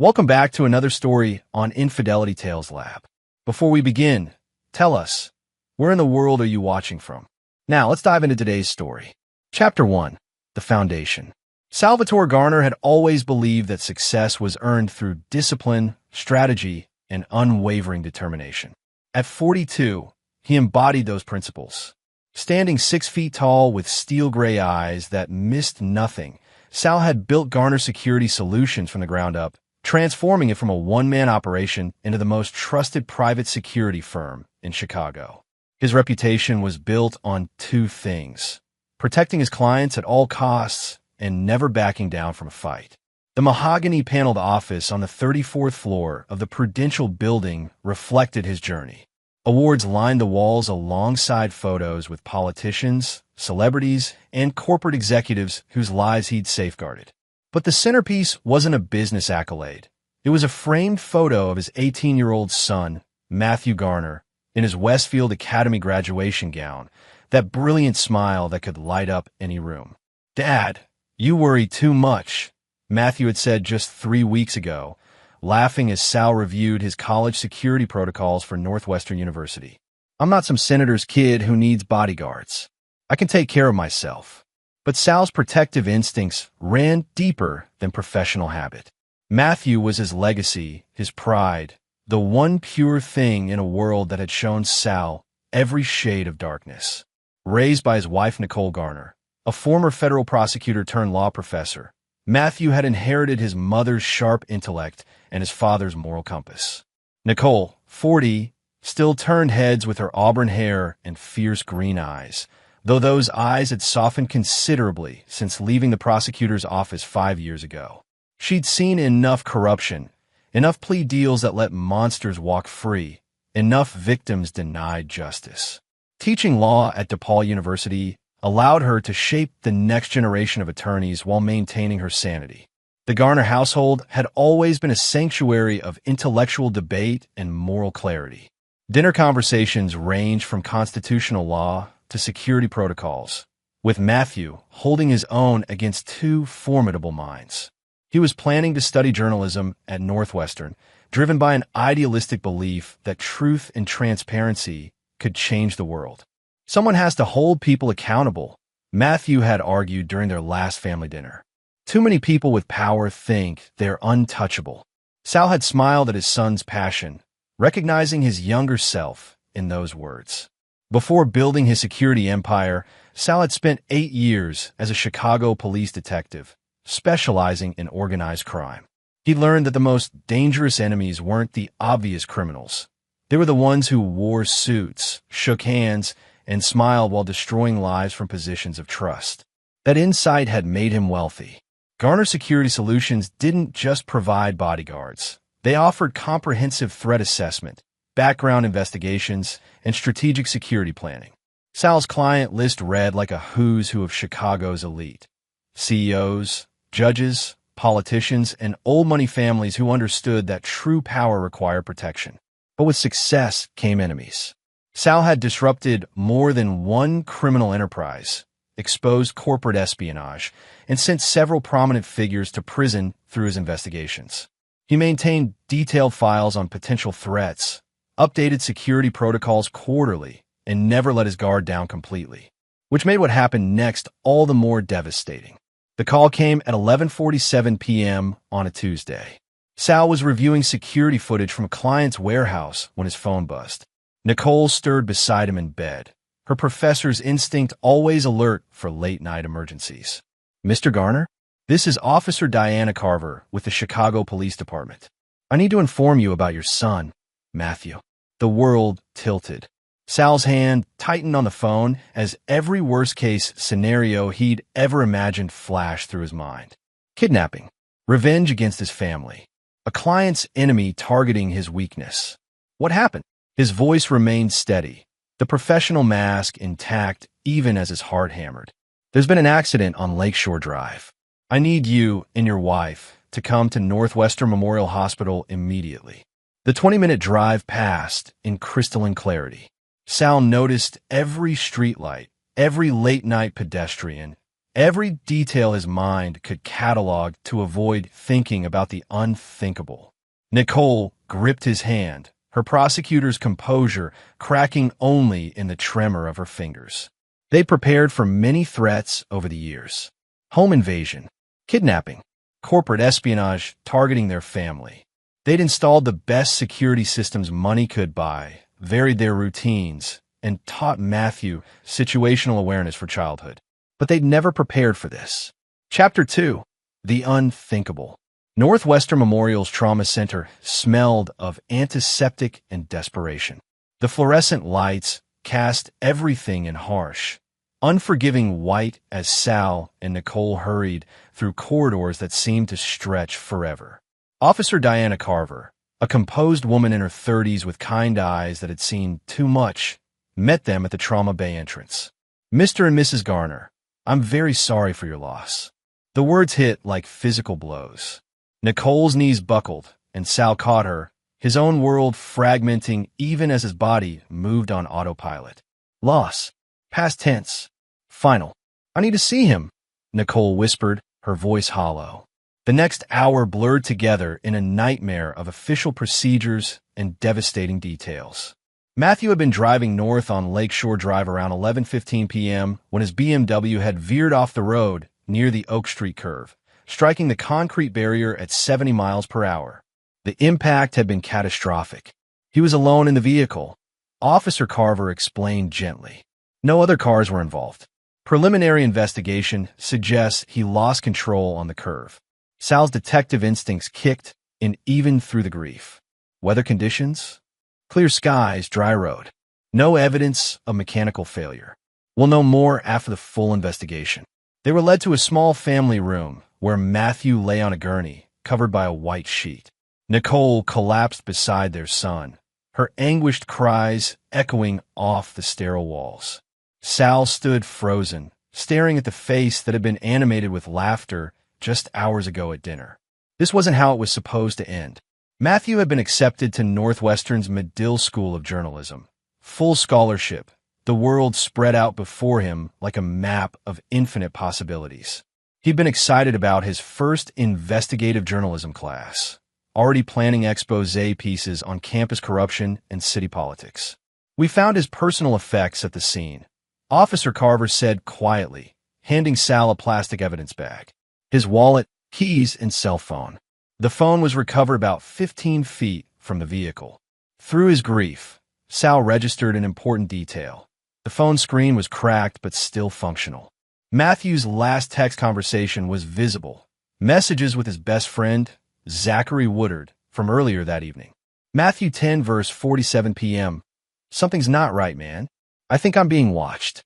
Welcome back to another story on Infidelity Tales Lab. Before we begin, tell us, where in the world are you watching from? Now, let's dive into today's story. Chapter 1. The Foundation. Salvatore Garner had always believed that success was earned through discipline, strategy, and unwavering determination. At 42, he embodied those principles. Standing 6 feet tall with steel-gray eyes that missed nothing, Sal had built Garner Security Solutions from the ground up, transforming it from a one-man operation into the most trusted private security firm in Chicago. His reputation was built on two things: protecting his clients at all costs and never backing down from a fight. The mahogany-paneled office on the 34th floor of the Prudential Building reflected his journey. Awards lined the walls alongside photos with politicians, celebrities, and corporate executives whose lives he'd safeguarded. But the centerpiece wasn't a business accolade. It was a framed photo of his 18-year-old son, Matthew Garner, in his Westfield Academy graduation gown, that brilliant smile that could light up any room. "Dad, you worry too much," Matthew had said just 3 weeks ago, laughing as Sal reviewed his college security protocols for Northwestern University. "I'm not some senator's kid who needs bodyguards. I can take care of myself." But Sal's protective instincts ran deeper than professional habit. Matthew was his legacy, his pride, the one pure thing in a world that had shown Sal every shade of darkness. Raised by his wife Nicole Garner, a former federal prosecutor turned law professor, Matthew had inherited his mother's sharp intellect and his father's moral compass. Nicole, 40, still turned heads with her auburn hair and fierce green eyes, though those eyes had softened considerably since leaving the prosecutor's office 5 years ago. She'd seen enough corruption, enough plea deals that let monsters walk free, enough victims denied justice. Teaching law at DePaul University allowed her to shape the next generation of attorneys while maintaining her sanity. The Garner household had always been a sanctuary of intellectual debate and moral clarity. Dinner conversations ranged from constitutional law to security protocols, with Matthew holding his own against two formidable minds. He was planning to study journalism at Northwestern, driven by an idealistic belief that truth and transparency could change the world. Someone has to hold people accountable, Matthew had argued during their last family dinner. Too many people with power think they're untouchable. Sal had smiled at his son's passion, recognizing his younger self in those words. Before building his security empire, Sal had spent 8 years as a Chicago police detective, specializing in organized crime. He learned that the most dangerous enemies weren't the obvious criminals. They were the ones who wore suits, shook hands, and smiled while destroying lives from positions of trust. That insight had made him wealthy. Garner Security Solutions didn't just provide bodyguards. They offered comprehensive threat assessment, background investigations, and strategic security planning. Sal's client list read like a who's who of Chicago's elite: CEOs, judges, politicians, and old money families who understood that true power required protection. But with success came enemies. Sal had disrupted more than one criminal enterprise, exposed corporate espionage, and sent several prominent figures to prison through his investigations. He maintained detailed files on potential threats, updated security protocols quarterly, and never let his guard down completely, which made what happened next all the more devastating. The call came at 11:47 p.m. on a Tuesday. Sal was reviewing security footage from a client's warehouse when his phone buzzed. Nicole stirred beside him in bed, her professor's instinct always alert for late-night emergencies. "Mr. Garner, this is Officer Diana Carver with the Chicago Police Department. I need to inform you about your son, Matthew." The world tilted. Sal's hand tightened on the phone as every worst-case scenario he'd ever imagined flashed through his mind. Kidnapping, revenge against his family, a client's enemy targeting his weakness. What happened? His voice remained steady, the professional mask intact even as his heart hammered. "There's been an accident on Lakeshore Drive. I need you and your wife to come to Northwestern Memorial Hospital immediately." The 20-minute drive passed in crystalline clarity. Sal noticed every streetlight, every late-night pedestrian, Every detail his mind could catalog to avoid thinking about the unthinkable. Nicole gripped his hand, her prosecutor's composure cracking only in the tremor of her fingers. They prepared for many threats over the years. Home invasion, kidnapping, corporate espionage targeting their family. They'd installed the best security systems money could buy, varied their routines, and taught Matthew situational awareness for childhood. But they'd never prepared for this. Chapter 2. The Unthinkable. Northwestern Memorial's Trauma Center smelled of antiseptic and desperation. The fluorescent lights cast everything in harsh, unforgiving white as Sal and Nicole hurried through corridors that seemed to stretch forever. Officer Diana Carver, a composed woman in her 30s with kind eyes that had seen too much, met them at the trauma bay entrance. "Mr. and Mrs. Garner, I'm very sorry for your loss." The words hit like physical blows. Nicole's knees buckled, and Sal caught her, his own world fragmenting even as his body moved on autopilot. "Loss. Past tense. Final. I need to see him," Nicole whispered, her voice hollow. The next hour blurred together in a nightmare of official procedures and devastating details. Matthew had been driving north on Lakeshore Drive around 11:15 p.m. when his BMW had veered off the road near the Oak Street curve, striking the concrete barrier at 70 miles per hour. The impact had been catastrophic. He was alone in the vehicle. Officer Carver explained gently. No other cars were involved. Preliminary investigation suggests he lost control on the curve. Sal's detective instincts kicked in even through the grief. Weather conditions? Clear skies, dry road. No evidence of mechanical failure. We'll know more after the full investigation. They were led to a small family room where Matthew lay on a gurney, covered by a white sheet. Nicole collapsed beside their son, her anguished cries echoing off the sterile walls. Sal stood frozen, staring at the face that had been animated with laughter just hours ago at dinner. This wasn't how it was supposed to end. Matthew had been accepted to Northwestern's Medill School of Journalism. Full scholarship, the world spread out before him like a map of infinite possibilities. He'd been excited about his first investigative journalism class, already planning exposé pieces on campus corruption and city politics. "We found his personal effects at the scene," Officer Carver said quietly, handing Sal a plastic evidence bag. His wallet, keys, and cell phone. The phone was recovered about 15 feet from the vehicle. Through his grief, Sal registered an important detail. The phone screen was cracked but still functional. Matthew's last text conversation was visible. Messages with his best friend, Zachary Woodard, from earlier that evening. Matthew 10 verse 47 p.m. "Something's not right, man. I think I'm being watched."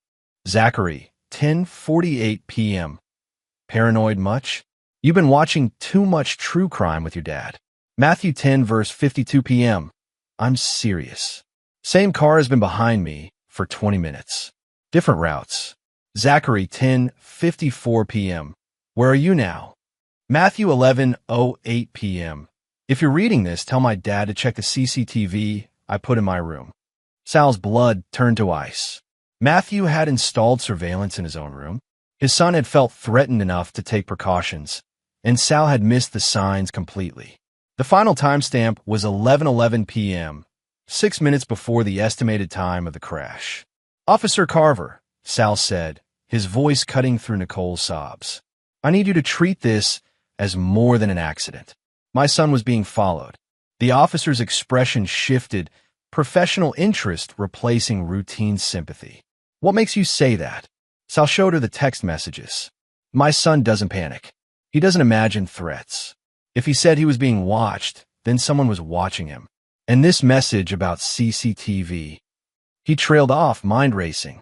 Zachary, 10:48 p.m. "Paranoid much? You've been watching too much true crime with your dad." Matthew 10 verse 52 p.m. "I'm serious. Same car has been behind me for 20 minutes. Different routes." Zachary 10:54 p.m. "Where are you now?" Matthew 11:08 p.m. "If you're reading this, tell my dad to check the CCTV I put in my room." Sal's blood turned to ice. Matthew had installed surveillance in his own room. His son had felt threatened enough to take precautions, and Sal had missed the signs completely. The final timestamp was 11:11 p.m., 6 minutes before the estimated time of the crash. "Officer Carver," Sal said, his voice cutting through Nicole's sobs. "I need you to treat this as more than an accident. My son was being followed." The officer's expression shifted, professional interest replacing routine sympathy. "What makes you say that?" Sal showed her the text messages. "My son doesn't panic. He doesn't imagine threats. If he said he was being watched, then someone was watching him. And this message about CCTV." He trailed off, mind racing.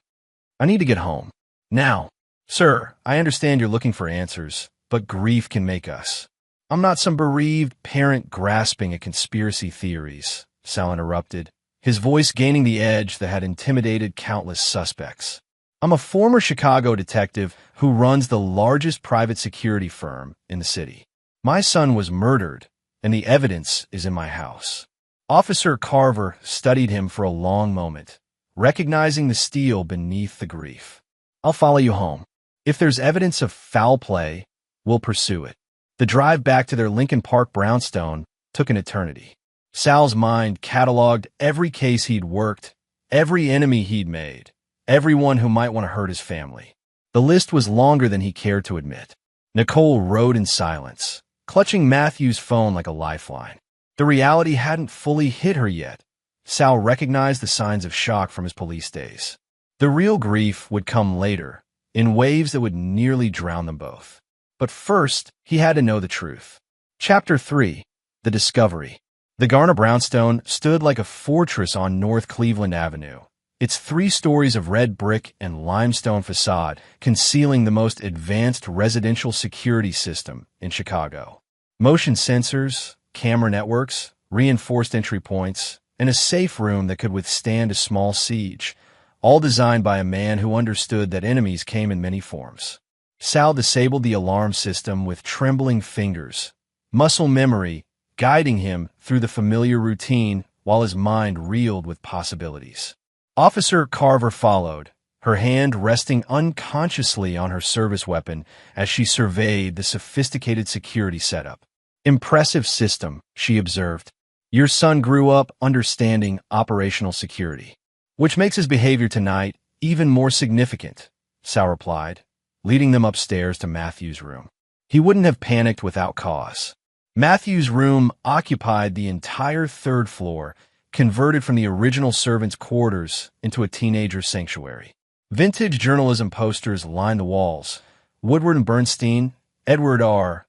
"I need to get home. Now." "Sir, I understand you're looking for answers, but grief can make us." "I'm not some bereaved parent grasping at conspiracy theories," Sal interrupted, his voice gaining the edge that had intimidated countless suspects. "I'm a former Chicago detective who runs the largest private security firm in the city. My son was murdered, and the evidence is in my house." Officer Carver studied him for a long moment, recognizing the steel beneath the grief. "I'll follow you home." If there's evidence of foul play, we'll pursue it. The drive back to their Lincoln Park brownstone took an eternity. Sal's mind cataloged every case he'd worked, every enemy he'd made, everyone who might want to hurt his family. The list was longer than he cared to admit. Nicole rode in silence, clutching Matthew's phone like a lifeline. The reality hadn't fully hit her yet. Sal recognized the signs of shock from his police days. The real grief would come later, in waves that would nearly drown them both. But first, he had to know the truth. Chapter 3. The Discovery. The Garner brownstone stood like a fortress on North Cleveland Avenue, its 3 stories of red brick and limestone facade concealing the most advanced residential security system in Chicago. Motion sensors, camera networks, reinforced entry points, and a safe room that could withstand a small siege, all designed by a man who understood that enemies came in many forms. Sal disabled the alarm system with trembling fingers, muscle memory guiding him through the familiar routine while his mind reeled with possibilities. Officer Carver followed, her hand resting unconsciously on her service weapon as she surveyed the sophisticated security setup. "Impressive system," she observed. "Your son grew up understanding operational security." "Which makes his behavior tonight even more significant," Sal replied, leading them upstairs to Matthew's room. He wouldn't have panicked without cause. Matthew's room occupied the entire 3rd floor, converted from the original servants' quarters into a teenager's sanctuary. Vintage journalism posters lined the walls. Woodward and Bernstein, Edward R.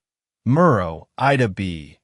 Murrow, Ida B.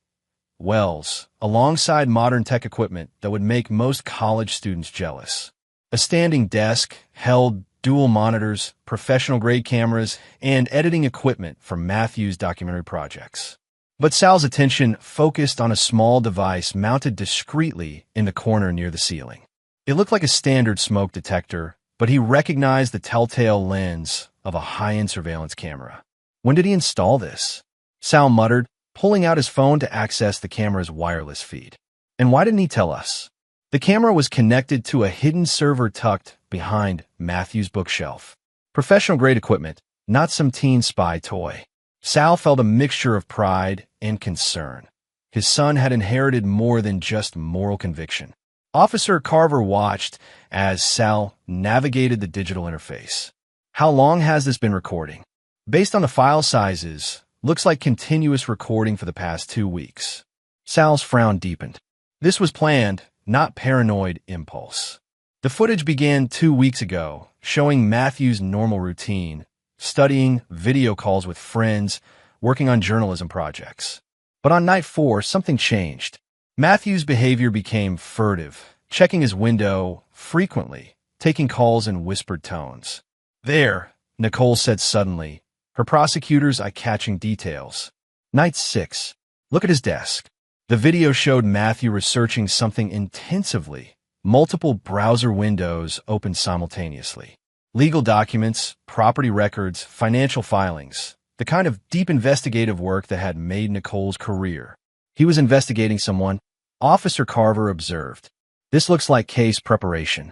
Wells, alongside modern tech equipment that would make most college students jealous. A standing desk held dual monitors, professional-grade cameras, and editing equipment for Matthew's documentary projects. But Sal's attention focused on a small device mounted discreetly in the corner near the ceiling. It looked like a standard smoke detector, but he recognized the telltale lens of a high-end surveillance camera. When did he install this? Sal muttered, pulling out his phone to access the camera's wireless feed. And why didn't he tell us? The camera was connected to a hidden server tucked behind Matthew's bookshelf. Professional-grade equipment, not some teen spy toy. Sal felt a mixture of pride and concern. His son had inherited more than just moral conviction. Officer Carver watched as Sal navigated the digital interface. "How long has this been recording?" "Based on the file sizes, looks like continuous recording for the past 2 weeks." Sal's frown deepened. This was planned, not paranoid impulse. The footage began 2 weeks ago, showing Matthew's normal routine, studying, video calls with friends, working on journalism projects. But on night 4, something changed. Matthew's behavior became furtive, checking his window frequently, taking calls in whispered tones. "There," Nicole said suddenly, her prosecutor's eye-catching details. Night 6. Look at his desk. The video showed Matthew researching something intensively, multiple browser windows open simultaneously. Legal documents, property records, financial filings, the kind of deep investigative work that had made Nicole's career. He was investigating someone, Officer Carver observed. This looks like case preparation.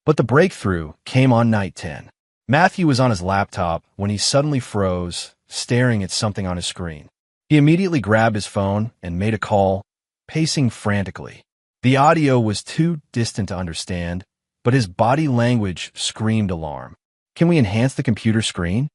But the breakthrough came on night 10. Matthew was on his laptop when he suddenly froze, staring at something on his screen. He immediately grabbed his phone and made a call, pacing frantically. The audio was too distant to understand, but his body language screamed alarm. "Can we enhance the computer screen?"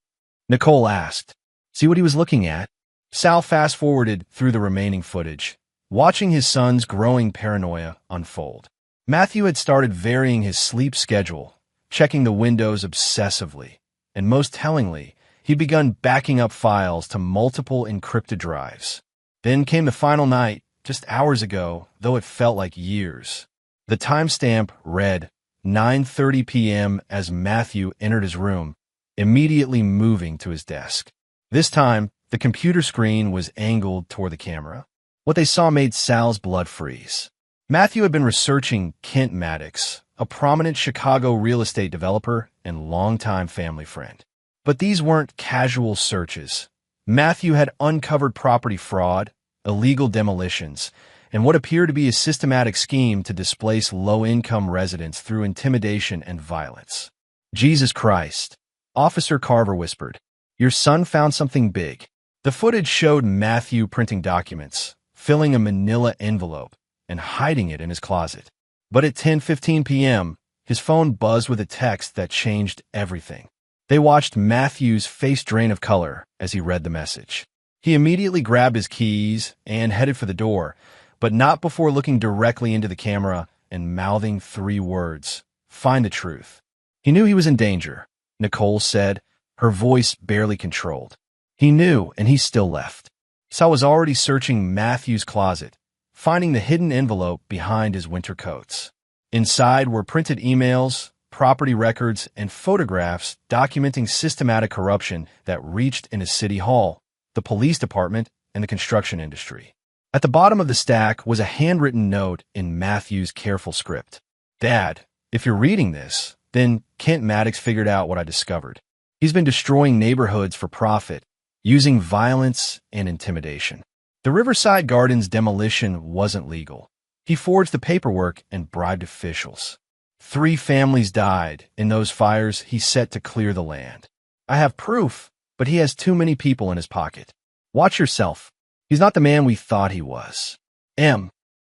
Nicole asked. See what he was looking at? Sal fast-forwarded through the remaining footage, watching his son's growing paranoia unfold. Matthew had started varying his sleep schedule, checking the windows obsessively, and most tellingly, he'd begun backing up files to multiple encrypted drives. Then came the final night, just hours ago, though it felt like years. The timestamp read 9:30 p.m. as Matthew entered his room, immediately moving to his desk. This time, the computer screen was angled toward the camera. What they saw made Sal's blood freeze. Matthew had been researching Kent Maddox, a prominent Chicago real estate developer and longtime family friend. But these weren't casual searches. Matthew had uncovered property fraud, illegal demolitions, and what appeared to be a systematic scheme to displace low-income residents through intimidation and violence. Jesus Christ. Officer Carver whispered. Your son found something big. The footage showed Matthew printing documents, filling a manila envelope, and hiding it in his closet. But at 10:15 p.m., his phone buzzed with a text that changed everything. They watched Matthew's face drain of color as he read the message. He immediately grabbed his keys and headed for the door, but not before looking directly into the camera and mouthing 3 words, "Find the truth." He knew he was in danger, Nicole said, her voice barely controlled. He knew, and he still left. Sal was already searching Matthew's closet, finding the hidden envelope behind his winter coats. Inside were printed emails, property records, and photographs documenting systematic corruption that reached into City Hall, the police department, and the construction industry. At the bottom of the stack was a handwritten note in Matthew's careful script. Dad, if you're reading this, then Kent Maddox figured out what I discovered. He's been destroying neighborhoods for profit, using violence and intimidation. The Riverside Gardens demolition wasn't legal. He forged the paperwork and bribed officials. 3 families died in those fires he set to clear the land. I have proof, but he has too many people in his pocket. Watch yourself. He's not the man we thought he was.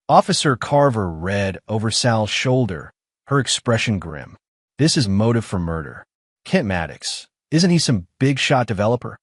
Officer Carver read over Sal's shoulder, her expression grim. This is motive for murder. Kent Maddox, isn't he some big-shot developer?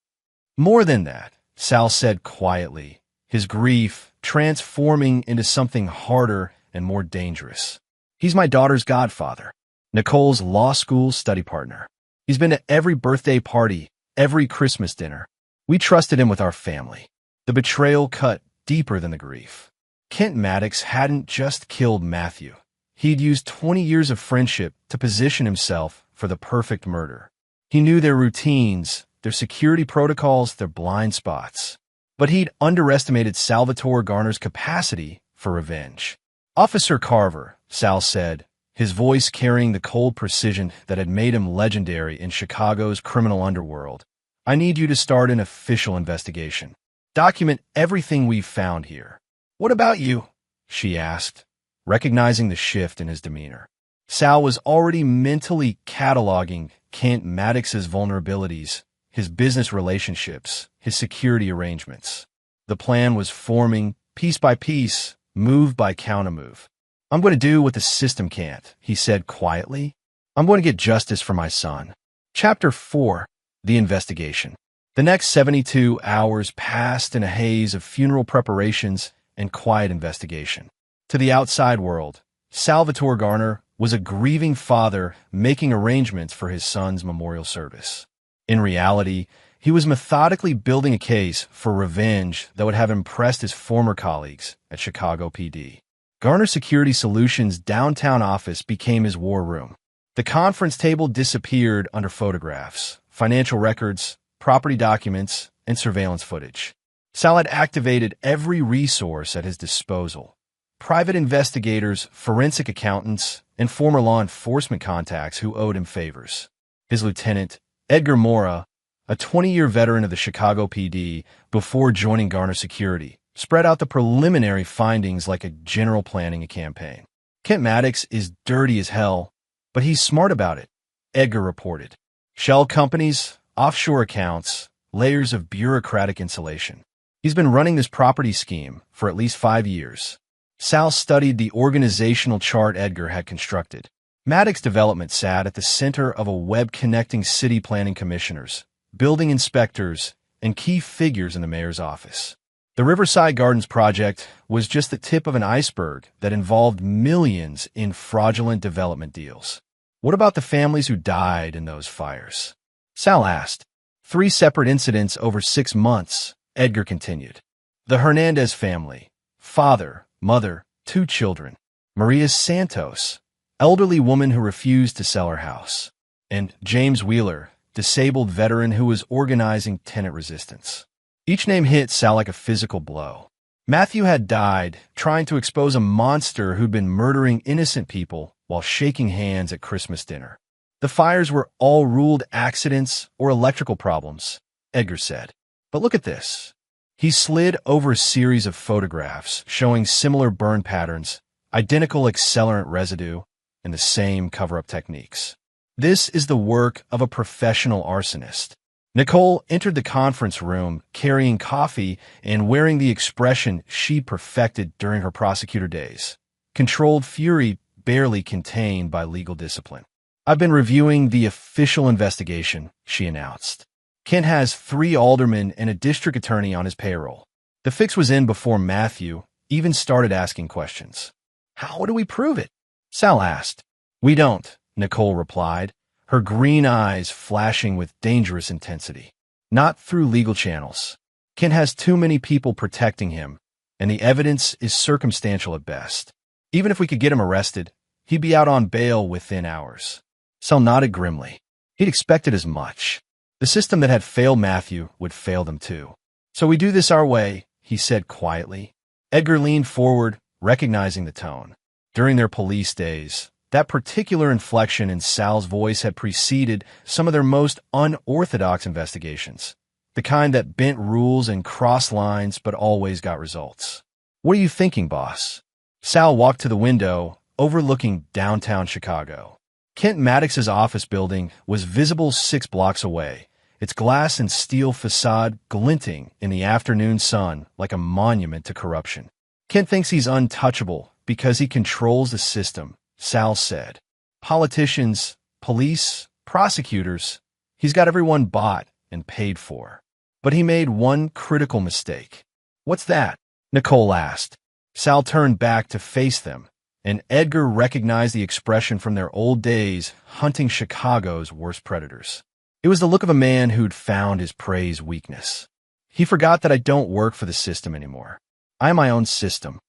More than that, Sal said quietly, his grief transforming into something harder and more dangerous. He's my daughter's godfather, Nicole's law school study partner. He's been to every birthday party, every Christmas dinner. We trusted him with our family. The betrayal cut deeper than the grief. Kent Maddox hadn't just killed Matthew. He'd used 20 years of friendship to position himself for the perfect murder. He knew their routines, their security protocols, their blind spots. But he'd underestimated Salvatore Garner's capacity for revenge. Officer Carver, Sal said, his voice carrying the cold precision that had made him legendary in Chicago's criminal underworld. I need you to start an official investigation. Document everything we've found here. What about you? She asked, recognizing the shift in his demeanor. Sal was already mentally cataloging Kent Maddox's vulnerabilities, his business relationships, his security arrangements. The plan was forming, piece by piece, move by countermove. I'm going to do what the system can't, he said quietly. I'm going to get justice for my son. Chapter 4. The Investigation. The next 72 hours passed in a haze of funeral preparations and quiet investigation. To the outside world, Salvatore Garner was a grieving father making arrangements for his son's memorial service. In reality, he was methodically building a case for revenge that would have impressed his former colleagues at Chicago PD. Garner Security Solutions' downtown office became his war room. The conference table disappeared under photographs, financial records, property documents, and surveillance footage. Sal had activated every resource at his disposal. Private investigators, forensic accountants, and former law enforcement contacts who owed him favors. His lieutenant, Edgar Mora, a 20-year veteran of the Chicago PD before joining Garner Security, spread out the preliminary findings like a general planning a campaign. Kent Maddox is dirty as hell, but he's smart about it, Edgar reported. Shell companies, offshore accounts, layers of bureaucratic insulation. He's been running this property scheme for at least 5 years. Sal studied the organizational chart Edgar had constructed. Maddox Development sat at the center of a web connecting city planning commissioners, building inspectors, and key figures in the mayor's office. The Riverside Gardens project was just the tip of an iceberg that involved millions in fraudulent development deals. What about the families who died in those fires? Sal asked. 3 separate incidents over 6 months, Edgar continued. The Hernandez family, father, mother, 2 children. Maria Santos, elderly woman who refused to sell her house. And James Wheeler, disabled veteran who was organizing tenant resistance. Each name hit Sal like a physical blow. Matthew had died trying to expose a monster who'd been murdering innocent people while shaking hands at Christmas dinner. The fires were all ruled accidents or electrical problems, Edgar said. But look at this. He slid over a series of photographs showing similar burn patterns, identical accelerant residue, and the same cover-up techniques. This is the work of a professional arsonist. Nicole entered the conference room carrying coffee and wearing the expression she perfected during her prosecutor days. Controlled fury barely contained by legal discipline. "I've been reviewing the official investigation," she announced. "Kent has 3 aldermen and a district attorney on his payroll." The fix was in before Matthew even started asking questions. "How do we prove it?" Sal asked. "We don't," Nicole replied, her green eyes flashing with dangerous intensity. "Not through legal channels. Kent has too many people protecting him, and the evidence is circumstantial at best. Even if we could get him arrested, he'd be out on bail within hours." Sal nodded grimly. He'd expected as much. The system that had failed Matthew would fail them too. "So we do this our way," he said quietly. Edgar leaned forward, recognizing the tone. During their police days, that particular inflection in Sal's voice had preceded some of their most unorthodox investigations, the kind that bent rules and crossed lines but always got results. "What are you thinking, boss?" Sal walked to the window, overlooking downtown Chicago. Kent Maddox's office building was visible 6 blocks away, its glass and steel facade glinting in the afternoon sun like a monument to corruption. "Kent thinks he's untouchable because he controls the system," Sal said. "Politicians, police, prosecutors, he's got everyone bought and paid for. But he made one critical mistake." "What's that?" Nicole asked. Sal turned back to face them, and Edgar recognized the expression from their old days hunting Chicago's worst predators. It was the look of a man who'd found his prey's weakness. "He forgot that I don't work for the system anymore. I am my own system."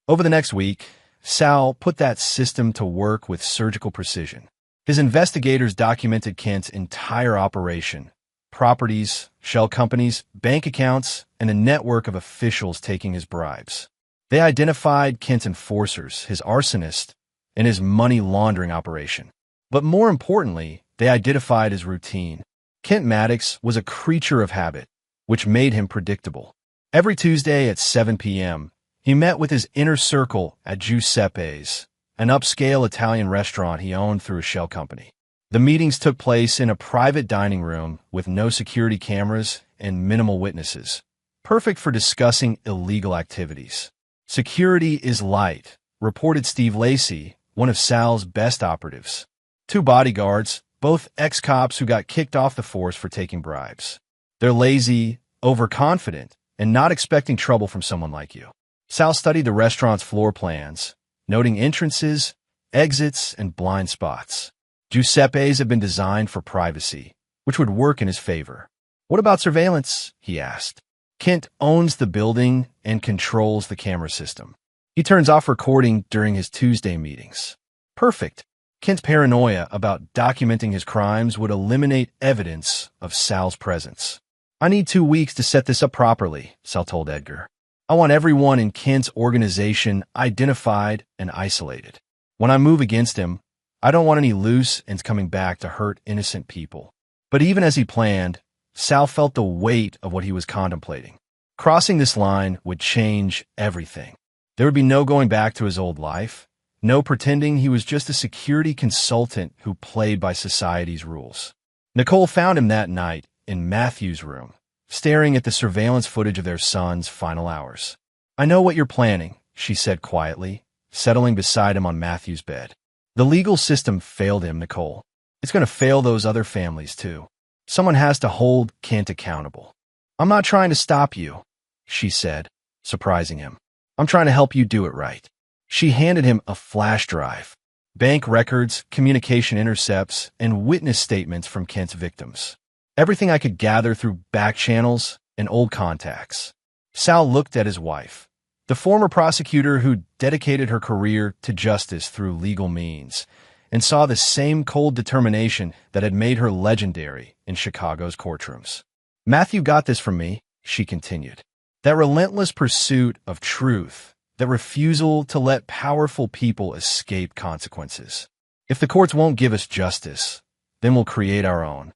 Over the next week, Sal put that system to work with surgical precision. His investigators documented Kent's entire operation: properties, shell companies, bank accounts, and a network of officials taking his bribes. They identified Kent's enforcers, his arsonist, and his money laundering operation. But more importantly, they identified his routine. Kent Maddox was a creature of habit, which made him predictable. Every Tuesday at 7 p.m., he met with his inner circle at Giuseppe's, an upscale Italian restaurant he owned through a shell company. The meetings took place in a private dining room with no security cameras and minimal witnesses, perfect for discussing illegal activities. "Security is light," reported Steve Lacey, one of Sal's best operatives. 2 bodyguards, both ex-cops who got kicked off the force for taking bribes. "They're lazy, overconfident, and not expecting trouble from someone like you." Sal studied the restaurant's floor plans, noting entrances, exits, and blind spots. Giuseppe's had been designed for privacy, which would work in his favor. "What about surveillance?" he asked. "Kent owns the building and controls the camera system. He turns off recording during his Tuesday meetings." "Perfect." Kent's paranoia about documenting his crimes would eliminate evidence of Sal's presence. "I need 2 weeks to set this up properly," Sal told Edgar. "I want everyone in Kent's organization identified and isolated. When I move against him, I don't want any loose ends coming back to hurt innocent people." But even as he planned, Sal felt the weight of what he was contemplating. Crossing this line would change everything. There would be no going back to his old life, no pretending he was just a security consultant who played by society's rules. Nicole found him that night in Matthew's room, staring at the surveillance footage of their son's final hours. "I know what you're planning," she said quietly, settling beside him on Matthew's bed. "The legal system failed him, Nicole. It's going to fail those other families too. Someone has to hold Kent accountable." "I'm not trying to stop you," she said, surprising him. "I'm trying to help you do it right." She handed him a flash drive, bank records, communication intercepts, and witness statements from Kent's victims. Everything I could gather through back channels and old contacts. Sal looked at his wife, the former prosecutor who dedicated her career to justice through legal means, and saw the same cold determination that had made her legendary in Chicago's courtrooms. "Matthew got this from me," she continued. "That relentless pursuit of truth, that refusal to let powerful people escape consequences. If the courts won't give us justice, then we'll create our own."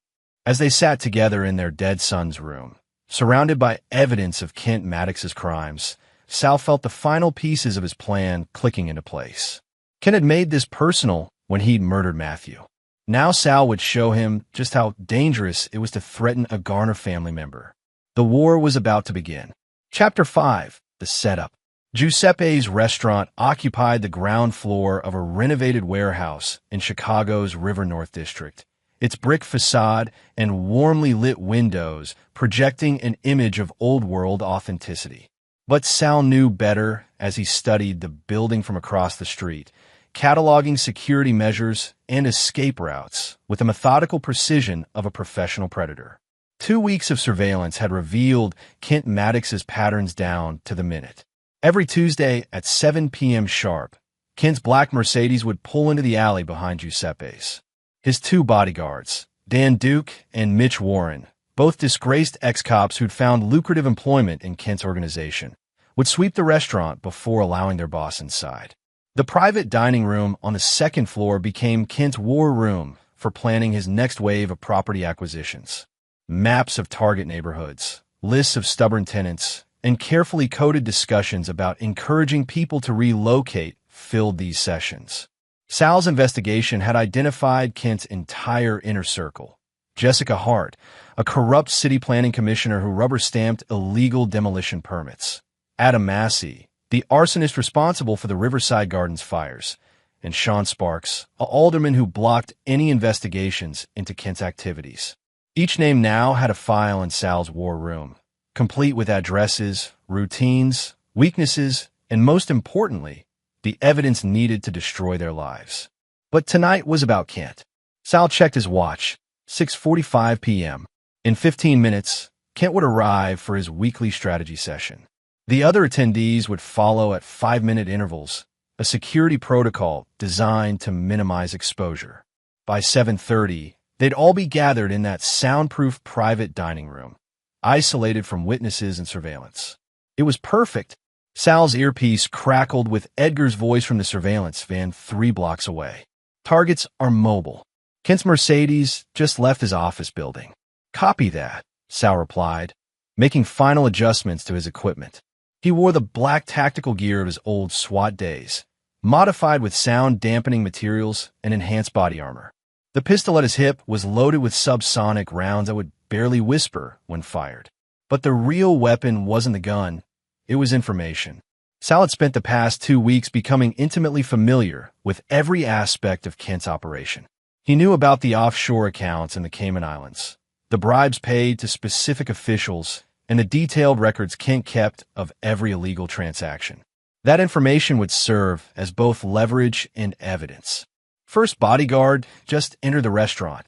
As they sat together in their dead son's room, surrounded by evidence of Kent Maddox's crimes, Sal felt the final pieces of his plan clicking into place. Kent had made this personal when he'd murdered Matthew. Now Sal would show him just how dangerous it was to threaten a Garner family member. The war was about to begin. Chapter 5. The Setup. Giuseppe's restaurant occupied the ground floor of a renovated warehouse in Chicago's River North District, its brick facade and warmly lit windows projecting an image of old-world authenticity. But Sal knew better as he studied the building from across the street, cataloging security measures and escape routes with the methodical precision of a professional predator. 2 weeks of surveillance had revealed Kent Maddox's patterns down to the minute. Every Tuesday at 7 p.m. sharp, Kent's black Mercedes would pull into the alley behind Giuseppe's. His 2 bodyguards, Dan Duke and Mitch Warren, both disgraced ex-cops who'd found lucrative employment in Kent's organization, would sweep the restaurant before allowing their boss inside. The private dining room on the second floor became Kent's war room for planning his next wave of property acquisitions. Maps of target neighborhoods, lists of stubborn tenants, and carefully coded discussions about encouraging people to relocate filled these sessions. Sal's investigation had identified Kent's entire inner circle. Jessica Hart, a corrupt city planning commissioner who rubber-stamped illegal demolition permits. Adam Massey, the arsonist responsible for the Riverside Gardens fires. And Sean Sparks, an alderman who blocked any investigations into Kent's activities. Each name now had a file in Sal's war room, complete with addresses, routines, weaknesses, and most importantly, the evidence needed to destroy their lives. But tonight was about Kent. Sal checked his watch, 6:45 p.m. In 15 minutes, Kent would arrive for his weekly strategy session. The other attendees would follow at 5-minute intervals, a security protocol designed to minimize exposure. By 7:30, they'd all be gathered in that soundproof private dining room, isolated from witnesses and surveillance. It was perfect. Sal's earpiece crackled with Edgar's voice from the surveillance van 3 blocks away. Targets are mobile. Kent's Mercedes just left his office building. Copy that, Sal replied, making final adjustments to his equipment. He wore the black tactical gear of his old SWAT days, modified with sound-dampening materials and enhanced body armor. The pistol at his hip was loaded with subsonic rounds that would barely whisper when fired. But the real weapon wasn't the gun, it was information. Sal had spent the past 2 weeks becoming intimately familiar with every aspect of Kent's operation. He knew about the offshore accounts in the Cayman Islands, the bribes paid to specific officials, and the detailed records Kent kept of every illegal transaction. That information would serve as both leverage and evidence. First bodyguard just entered the restaurant,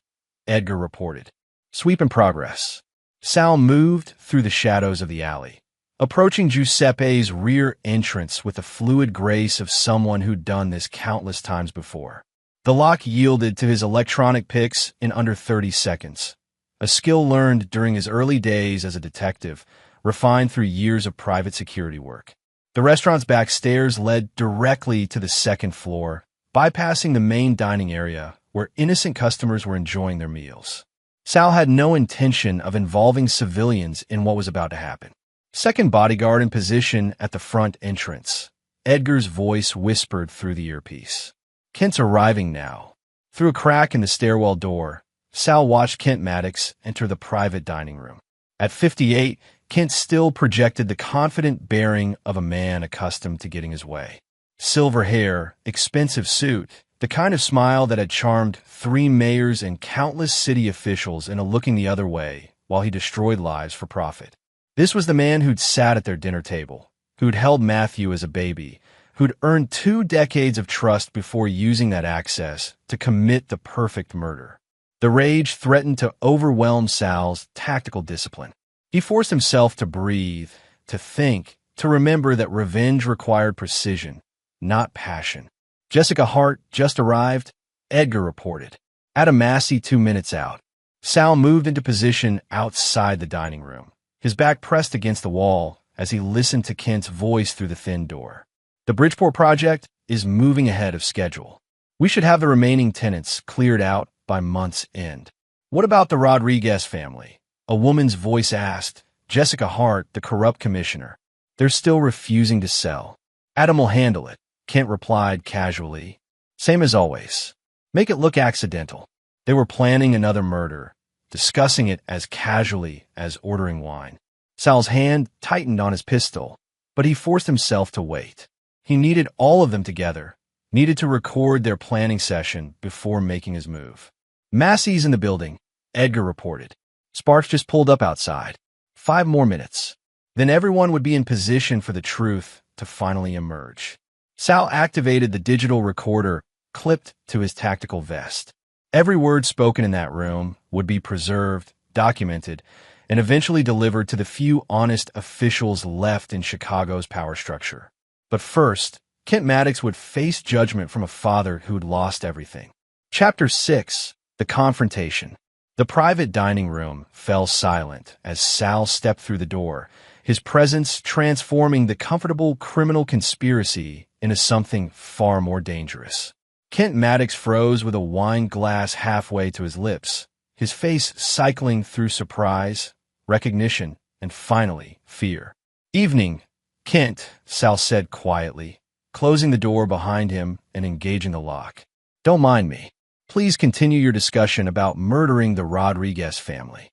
Edgar reported. Sweep in progress. Sal moved through the shadows of the alley, approaching Giuseppe's rear entrance with the fluid grace of someone who'd done this countless times before. The lock yielded to his electronic picks in under 30 seconds, a skill learned during his early days as a detective, refined through years of private security work. The restaurant's back stairs led directly to the second floor, bypassing the main dining area where innocent customers were enjoying their meals. Sal had no intention of involving civilians in what was about to happen. Second bodyguard in position at the front entrance. Edgar's voice whispered through the earpiece. Kent's arriving now. Through a crack in the stairwell door, Sal watched Kent Maddox enter the private dining room. At 58, Kent still projected the confident bearing of a man accustomed to getting his way. Silver hair, expensive suit, the kind of smile that had charmed 3 mayors and countless city officials into looking the other way while he destroyed lives for profit. This was the man who'd sat at their dinner table, who'd held Matthew as a baby, who'd earned 2 decades of trust before using that access to commit the perfect murder. The rage threatened to overwhelm Sal's tactical discipline. He forced himself to breathe, to think, to remember that revenge required precision, not passion. Jessica Hart just arrived, Edgar reported. Adam Massey 2 minutes out. Sal moved into position outside the dining room, his back pressed against the wall as he listened to Kent's voice through the thin door. The Bridgeport project is moving ahead of schedule. We should have the remaining tenants cleared out by month's end. What about the Rodriguez family? A woman's voice asked, Jessica Hart, the corrupt commissioner. They're still refusing to sell. Adam will handle it, Kent replied casually. Same as always. Make it look accidental. They were planning another murder, discussing it as casually as ordering wine. Sal's hand tightened on his pistol, but he forced himself to wait. He needed all of them together, needed to record their planning session before making his move. Massey's in the building, Edgar reported. Sparks just pulled up outside. 5 more minutes. Then everyone would be in position for the truth to finally emerge. Sal activated the digital recorder clipped to his tactical vest. Every word spoken in that room would be preserved, documented, and eventually delivered to the few honest officials left in Chicago's power structure. But first, Kent Maddox would face judgment from a father who'd lost everything. Chapter 6. The Confrontation. The private dining room fell silent as Sal stepped through the door, his presence transforming the comfortable criminal conspiracy into something far more dangerous. Kent Maddox froze with a wine glass halfway to his lips, his face cycling through surprise, recognition, and finally, fear. "Evening, Kent," Sal said quietly, closing the door behind him and engaging the lock. "Don't mind me. Please continue your discussion about murdering the Rodriguez family."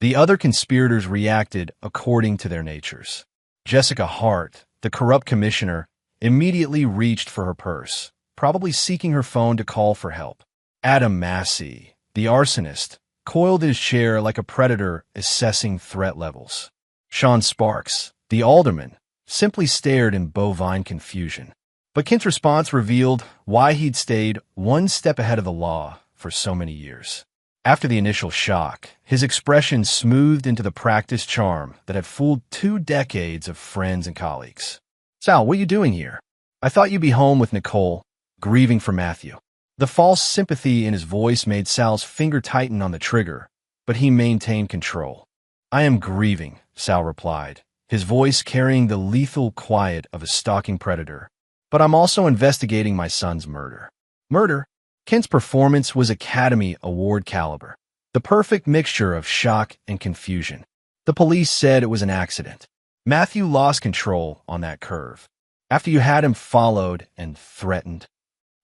The other conspirators reacted according to their natures. Jessica Hart, the corrupt commissioner, immediately reached for her purse, probably seeking her phone to call for help. Adam Massey, the arsonist, coiled in his chair like a predator assessing threat levels. Sean Sparks, the alderman, simply stared in bovine confusion. But Kent's response revealed why he'd stayed one step ahead of the law for so many years. After the initial shock, his expression smoothed into the practiced charm that had fooled 2 decades of friends and colleagues. "Sal, what are you doing here? I thought you'd be home with Nicole, grieving for Matthew." The false sympathy in his voice made Sal's finger tighten on the trigger, but he maintained control. "I am grieving," Sal replied, his voice carrying the lethal quiet of a stalking predator. "But I'm also investigating my son's murder." Murder? Kent's performance was Academy Award caliber. The perfect mixture of shock and confusion. The police said it was an accident. Matthew lost control on that curve. After you had him followed and threatened.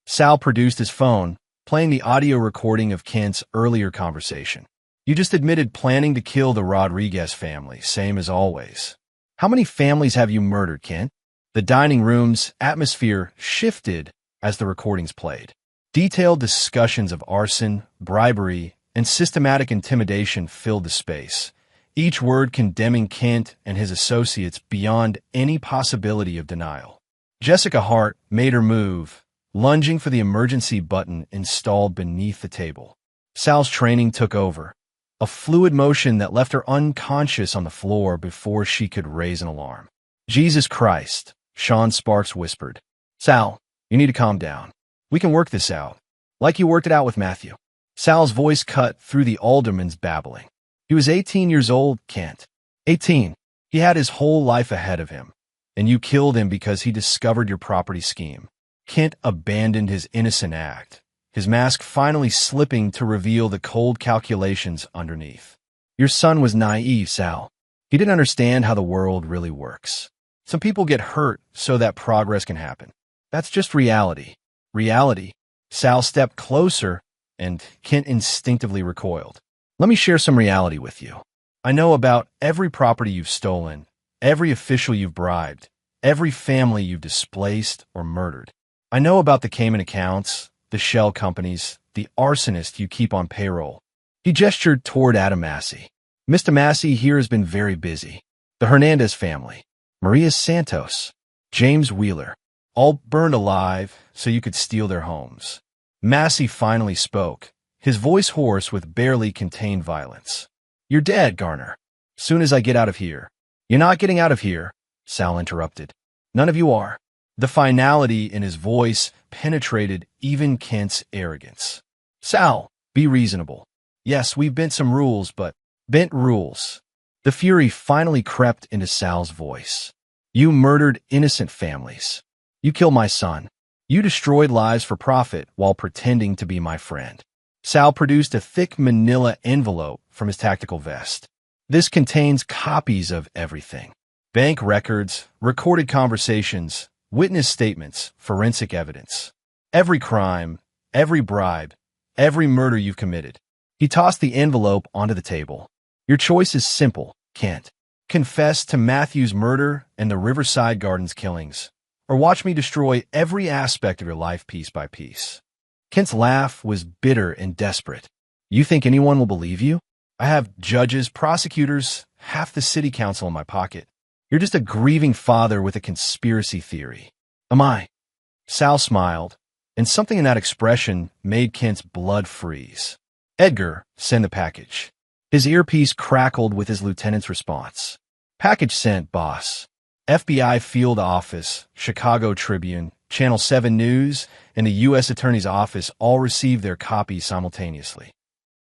Sal produced his phone, playing the audio recording of Kent's earlier conversation. "You just admitted planning to kill the Rodriguez family, same as always. How many families have you murdered, Kent?" The dining room's atmosphere shifted as the recordings played. Detailed discussions of arson, bribery, and systematic intimidation filled the space, each word condemning Kent and his associates beyond any possibility of denial. Jessica Hart made her move, lunging for the emergency button installed beneath the table. Sal's training took over, a fluid motion that left her unconscious on the floor before she could raise an alarm. "Jesus Christ," Sean Sparks whispered. "Sal, you need to calm down. We can work this out, like you worked it out with Matthew." Sal's voice cut through the alderman's babbling. "He was 18 years old, Kent. 18. He had his whole life ahead of him, and you killed him because he discovered your property scheme." Kent abandoned his innocent act, his mask finally slipping to reveal the cold calculations underneath. "Your son was naive, Sal. He didn't understand how the world really works. Some people get hurt so that progress can happen. That's just reality." "Reality?" Sal stepped closer, and Kent instinctively recoiled. "Let me share some reality with you. I know about every property you've stolen, every official you've bribed, every family you've displaced or murdered. I know about the Cayman accounts, the shell companies, the arsonist you keep on payroll." He gestured toward Adam Massey. "Mr. Massey here has been very busy. The Hernandez family, Maria Santos, James Wheeler, all burned alive so you could steal their homes." Massey finally spoke, his voice hoarse with barely contained violence. "You're dead, Garner. Soon as I get out of here." "You're not getting out of here," Sal interrupted. "None of you are." The finality in his voice penetrated even Kent's arrogance. "Sal, be reasonable. Yes, we've bent some rules, but bent rules." The fury finally crept into Sal's voice. "You murdered innocent families. You killed my son. You destroyed lives for profit while pretending to be my friend." Sal produced a thick manila envelope from his tactical vest. "This contains copies of everything. Bank records, recorded conversations, witness statements, forensic evidence. Every crime, every bribe, every murder you've committed. He tossed the envelope onto the table. Your choice is simple, Kent. Confess to Matthew's murder and the Riverside Gardens killings, or watch me destroy every aspect of your life piece by piece. Kent's laugh was bitter and desperate. You think anyone will believe you? I have judges, prosecutors, half the city council in my pocket. You're just a grieving father with a conspiracy theory. Am I? Sal smiled, and something in that expression made Kent's blood freeze. Edgar, send the package. His earpiece crackled with his lieutenant's response. Package sent, boss. FBI Field Office, Chicago Tribune, Channel 7 News, and the U.S. Attorney's Office all received their copies simultaneously.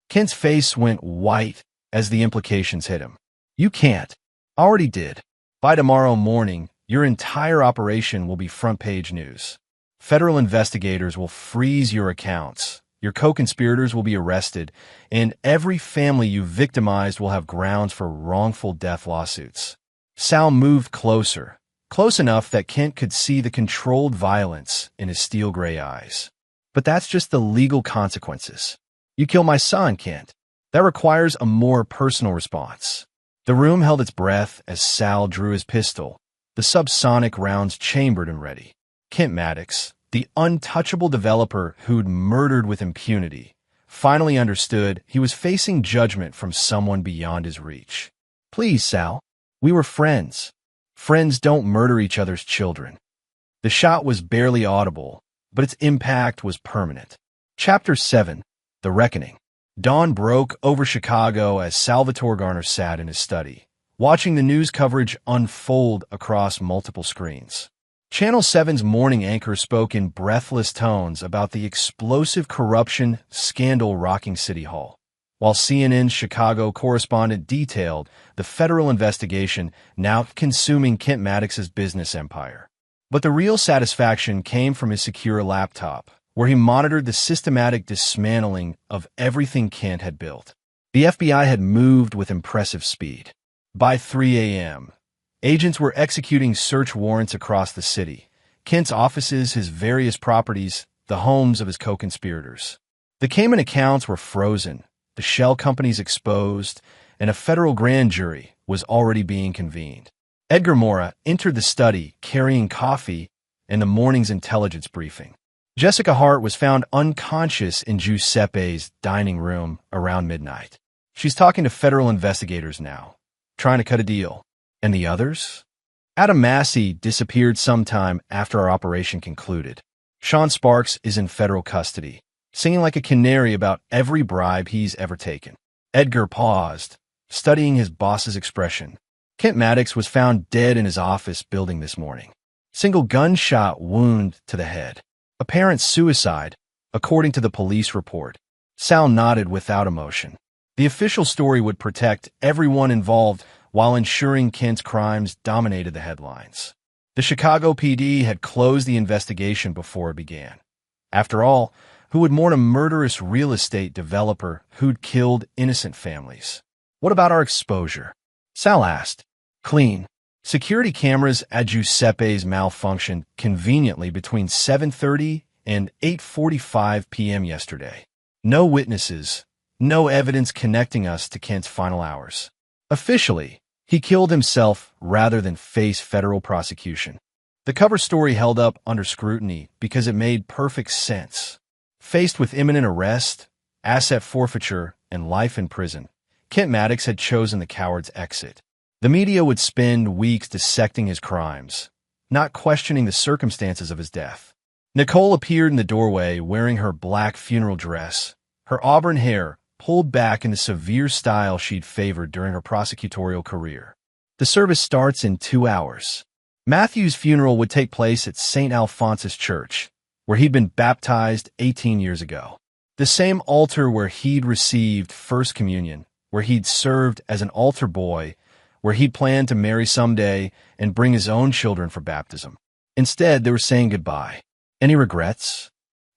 Kent's face went white as the implications hit him. You can't. Already did. By tomorrow morning, your entire operation will be front-page news. Federal investigators will freeze your accounts. Your co-conspirators will be arrested, and every family you victimized will have grounds for wrongful death lawsuits. Sal moved closer, close enough that Kent could see the controlled violence in his steel gray eyes. But that's just the legal consequences. You kill my son, Kent. That requires a more personal response. The room held its breath as Sal drew his pistol, the subsonic rounds chambered and ready. Kent Maddox, the untouchable developer who'd murdered with impunity, finally understood he was facing judgment from someone beyond his reach. Please, Sal. We were friends. Friends don't murder each other's children. The shot was barely audible, but its impact was permanent. Chapter 7, The Reckoning. Dawn broke over Chicago as Salvatore Garner sat in his study, watching the news coverage unfold across multiple screens. Channel 7's morning anchor spoke in breathless tones about the explosive corruption scandal rocking City Hall, while CNN's Chicago correspondent detailed the federal investigation now consuming Kent Maddox's business empire. But the real satisfaction came from his secure laptop, where he monitored the systematic dismantling of everything Kent had built. The FBI had moved with impressive speed. By 3 a.m., agents were executing search warrants across the city, Kent's offices, his various properties, the homes of his co-conspirators. The Cayman accounts were frozen, the shell companies exposed, and a federal grand jury was already being convened. Edgar Mora entered the study carrying coffee and the morning's intelligence briefing. Jessica Hart was found unconscious in Giuseppe's dining room around midnight. She's talking to federal investigators now, trying to cut a deal. And the others? Adam Massey disappeared sometime after our operation concluded. Sean Sparks is in federal custody, singing like a canary about every bribe he's ever taken. Edgar paused, studying his boss's expression. Kent Maddox was found dead in his office building this morning. Single gunshot wound to the head. Apparent suicide, according to the police report. Sal nodded without emotion. The official story would protect everyone involved while ensuring Kent's crimes dominated the headlines. The Chicago PD had closed the investigation before it began. After all, who would mourn a murderous real estate developer who'd killed innocent families? What about our exposure? Sal asked. Clean. Security cameras at Giuseppe's malfunctioned conveniently between 7:30 and 8:45 p.m. yesterday. No witnesses, no evidence connecting us to Kent's final hours. Officially, he killed himself rather than face federal prosecution. The cover story held up under scrutiny because it made perfect sense. Faced with imminent arrest, asset forfeiture, and life in prison, Kent Maddox had chosen the coward's exit. The media would spend weeks dissecting his crimes, not questioning the circumstances of his death. Nicole appeared in the doorway wearing her black funeral dress, her auburn hair pulled back in the severe style she'd favored during her prosecutorial career. The service starts in 2 hours. Matthew's funeral would take place at St. Alphonsus Church, where he'd been baptized 18 years ago. The same altar where he'd received First Communion, where he'd served as an altar boy, where he'd planned to marry someday and bring his own children for baptism. Instead, they were saying goodbye. Any regrets?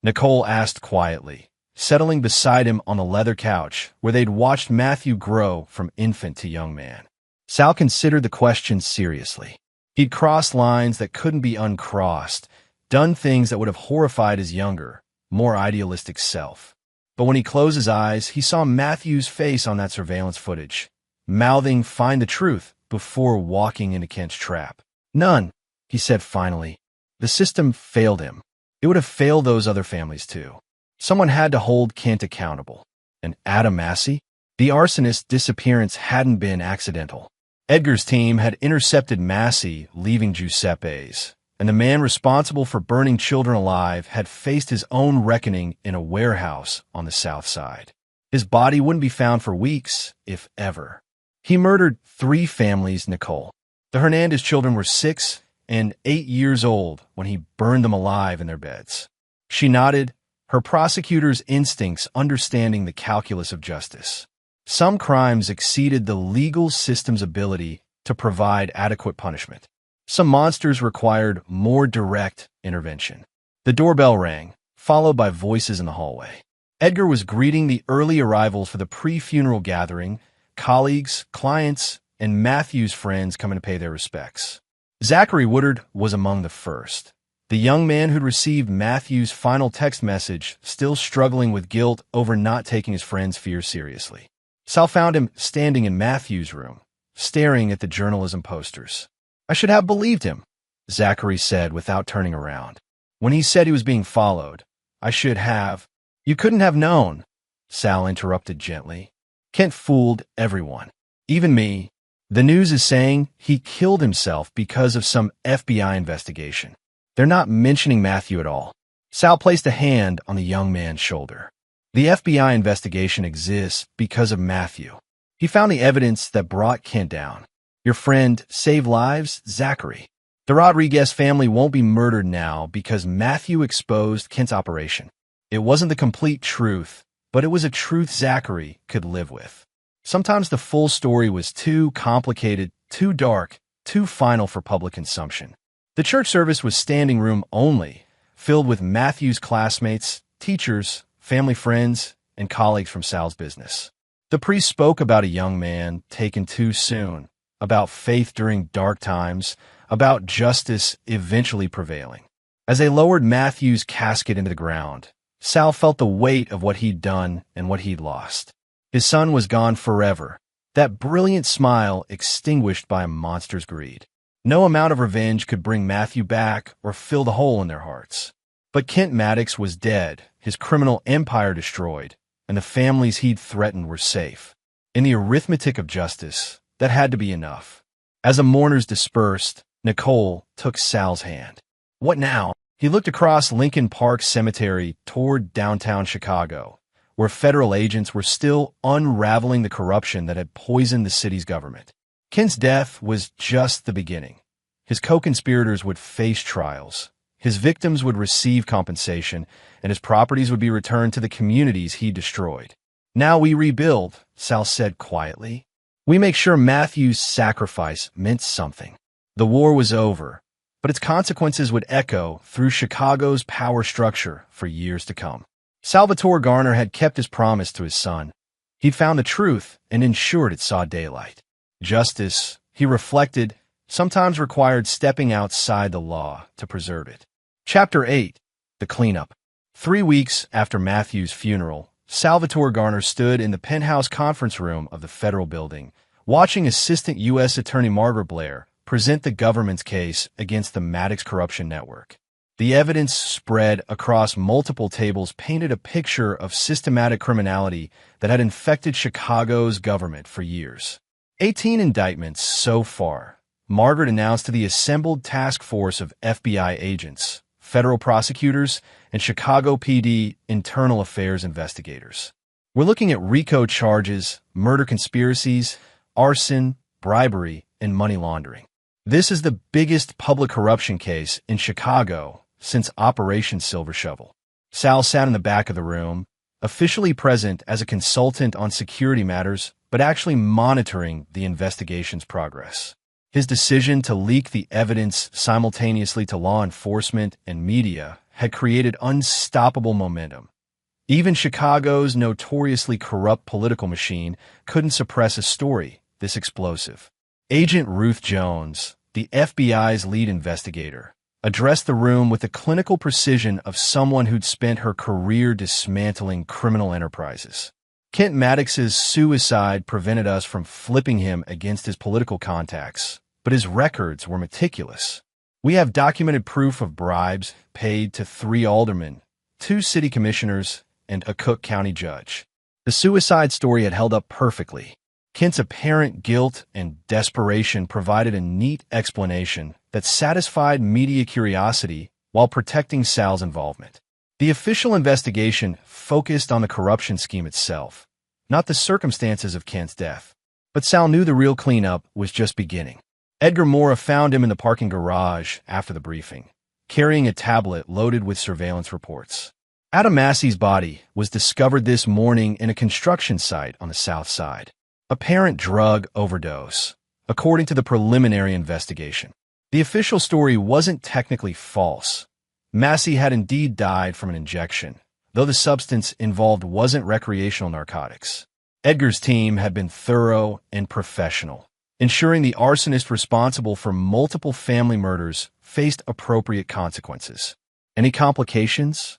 Nicole asked quietly, settling beside him on the leather couch where they'd watched Matthew grow from infant to young man. Sal considered the question seriously. He'd crossed lines that couldn't be uncrossed, done things that would have horrified his younger, more idealistic self. But when he closed his eyes, he saw Matthew's face on that surveillance footage, mouthing "Find the truth" before walking into Kent's trap. "None," he said finally. The system failed him. It would have failed those other families too. Someone had to hold Kent accountable. And Adam Massey? The arsonist's disappearance hadn't been accidental. Edgar's team had intercepted Massey leaving Giuseppe's, and the man responsible for burning children alive had faced his own reckoning in a warehouse on the south side. His body wouldn't be found for weeks, if ever. He murdered 3 families, Nicole. The Hernandez children were 6 and 8 years old when he burned them alive in their beds. She nodded, her prosecutor's instincts understanding the calculus of justice. Some crimes exceeded the legal system's ability to provide adequate punishment. Some monsters required more direct intervention. The doorbell rang, followed by voices in the hallway. Edgar was greeting the early arrivals for the pre-funeral gathering, colleagues, clients, and Matthew's friends coming to pay their respects. Zachary Woodard was among the first. The young man who'd received Matthew's final text message, still struggling with guilt over not taking his friend's fears seriously. Sal found him standing in Matthew's room, staring at the journalism posters. "I should have believed him," Zachary said without turning around. "When he said he was being followed, I should have." "You couldn't have known," Sal interrupted gently. "Kent fooled everyone, even me. The news is saying he killed himself because of some FBI investigation. They're not mentioning Matthew at all." Sal placed a hand on the young man's shoulder. "The FBI investigation exists because of Matthew. He found the evidence that brought Kent down. Your friend saved lives, Zachary. The Rodriguez family won't be murdered now because Matthew exposed Kent's operation. It wasn't the complete truth, but it was a truth Zachary could live with. Sometimes the full story was too complicated, too dark, too final for public consumption." The church service was standing room only, filled with Matthew's classmates, teachers, family friends, and colleagues from Sal's business. The priest spoke about a young man taken too soon, about faith during dark times, about justice eventually prevailing. As they lowered Matthew's casket into the ground, Sal felt the weight of what he'd done and what he'd lost. His son was gone forever, that brilliant smile extinguished by a monster's greed. No amount of revenge could bring Matthew back or fill the hole in their hearts. But Kent Maddox was dead, his criminal empire destroyed, and the families he'd threatened were safe. In the arithmetic of justice, that had to be enough. As the mourners dispersed, Nicole took Sal's hand. "What now?" He looked across Lincoln Park Cemetery toward downtown Chicago, where federal agents were still unraveling the corruption that had poisoned the city's government. Kent's death was just the beginning. His co-conspirators would face trials. His victims would receive compensation, and his properties would be returned to the communities he destroyed. "Now we rebuild," Sal said quietly. "We make sure Matthew's sacrifice meant something." The war was over, but its consequences would echo through Chicago's power structure for years to come. Salvatore Garner had kept his promise to his son. He'd found the truth and ensured it saw daylight. Justice, he reflected, sometimes required stepping outside the law to preserve it. Chapter 8. The Cleanup. 3 weeks after Matthew's funeral, Salvatore Garner stood in the penthouse conference room of the federal building, watching Assistant U.S. Attorney Margaret Blair present the government's case against the Maddox corruption network. The evidence spread across multiple tables painted a picture of systematic criminality that had infected Chicago's government for years. 18 indictments so far, Margaret announced to the assembled task force of FBI agents, federal prosecutors, and Chicago PD internal affairs investigators. We're looking at RICO charges, murder conspiracies, arson, bribery, and money laundering. This is the biggest public corruption case in Chicago since Operation Silver Shovel. Sal sat in the back of the room, officially present as a consultant on security matters, but actually monitoring the investigation's progress. His decision to leak the evidence simultaneously to law enforcement and media had created unstoppable momentum. Even Chicago's notoriously corrupt political machine couldn't suppress a story this explosive. Agent Ruth Jones, the FBI's lead investigator, addressed the room with the clinical precision of someone who'd spent her career dismantling criminal enterprises. Kent Maddox's suicide prevented us from flipping him against his political contacts, but his records were meticulous. We have documented proof of bribes paid to 3 aldermen, 2 city commissioners, and a Cook County judge. The suicide story had held up perfectly. Kent's apparent guilt and desperation provided a neat explanation that satisfied media curiosity while protecting Sal's involvement. The official investigation focused on the corruption scheme itself, not the circumstances of Kent's death. But Sal knew the real cleanup was just beginning. Edgar Mora found him in the parking garage after the briefing, carrying a tablet loaded with surveillance reports. Adam Massey's body was discovered this morning in a construction site on the south side. Apparent drug overdose, according to the preliminary investigation. The official story wasn't technically false. Massey had indeed died from an injection, though the substance involved wasn't recreational narcotics. Edgar's team had been thorough and professional, ensuring the arsonist responsible for multiple family murders faced appropriate consequences. Any complications?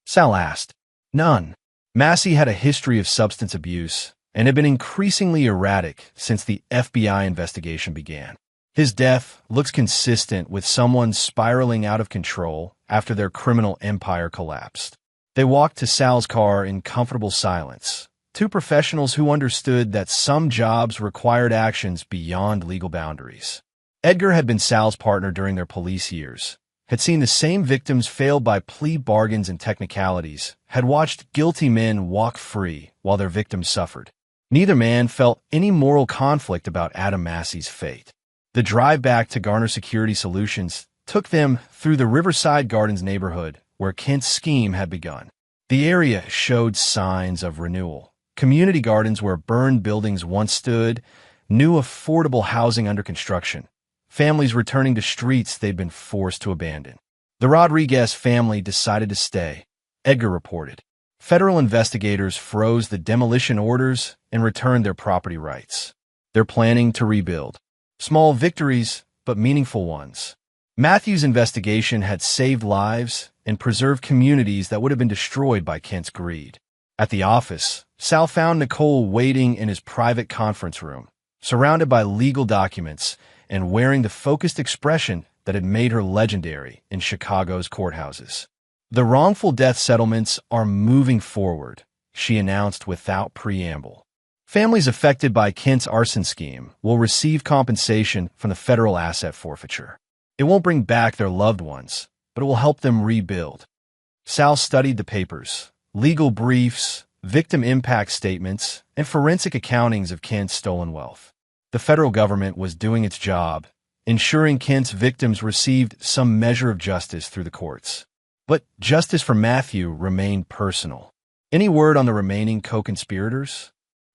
Sal asked. None. Massey had a history of substance abuse and had been increasingly erratic since the FBI investigation began. His death looks consistent with someone spiraling out of control after their criminal empire collapsed. They walked to Sal's car in comfortable silence, 2 professionals who understood that some jobs required actions beyond legal boundaries. Edgar had been Sal's partner during their police years, had seen the same victims failed by plea bargains and technicalities, had watched guilty men walk free while their victims suffered. Neither man felt any moral conflict about Adam Massey's fate. The drive back to Garner Security Solutions took them through the Riverside Gardens neighborhood where Kent's scheme had begun. The area showed signs of renewal. Community gardens where burned buildings once stood, new affordable housing under construction, families returning to streets they'd been forced to abandon. The Rodriguez family decided to stay, Edgar reported. Federal investigators froze the demolition orders and returned their property rights. They're planning to rebuild. Small victories, but meaningful ones. Matthew's investigation had saved lives and preserved communities that would have been destroyed by Kent's greed. At the office, Sal found Nicole waiting in his private conference room, surrounded by legal documents and wearing the focused expression that had made her legendary in Chicago's courthouses. The wrongful death settlements are moving forward, she announced without preamble. Families affected by Kent's arson scheme will receive compensation from the federal asset forfeiture. It won't bring back their loved ones, but it will help them rebuild. Sal studied the papers, legal briefs, victim impact statements, and forensic accountings of Kent's stolen wealth. The federal government was doing its job, ensuring Kent's victims received some measure of justice through the courts. But justice for Matthew remained personal. Any word on the remaining co-conspirators?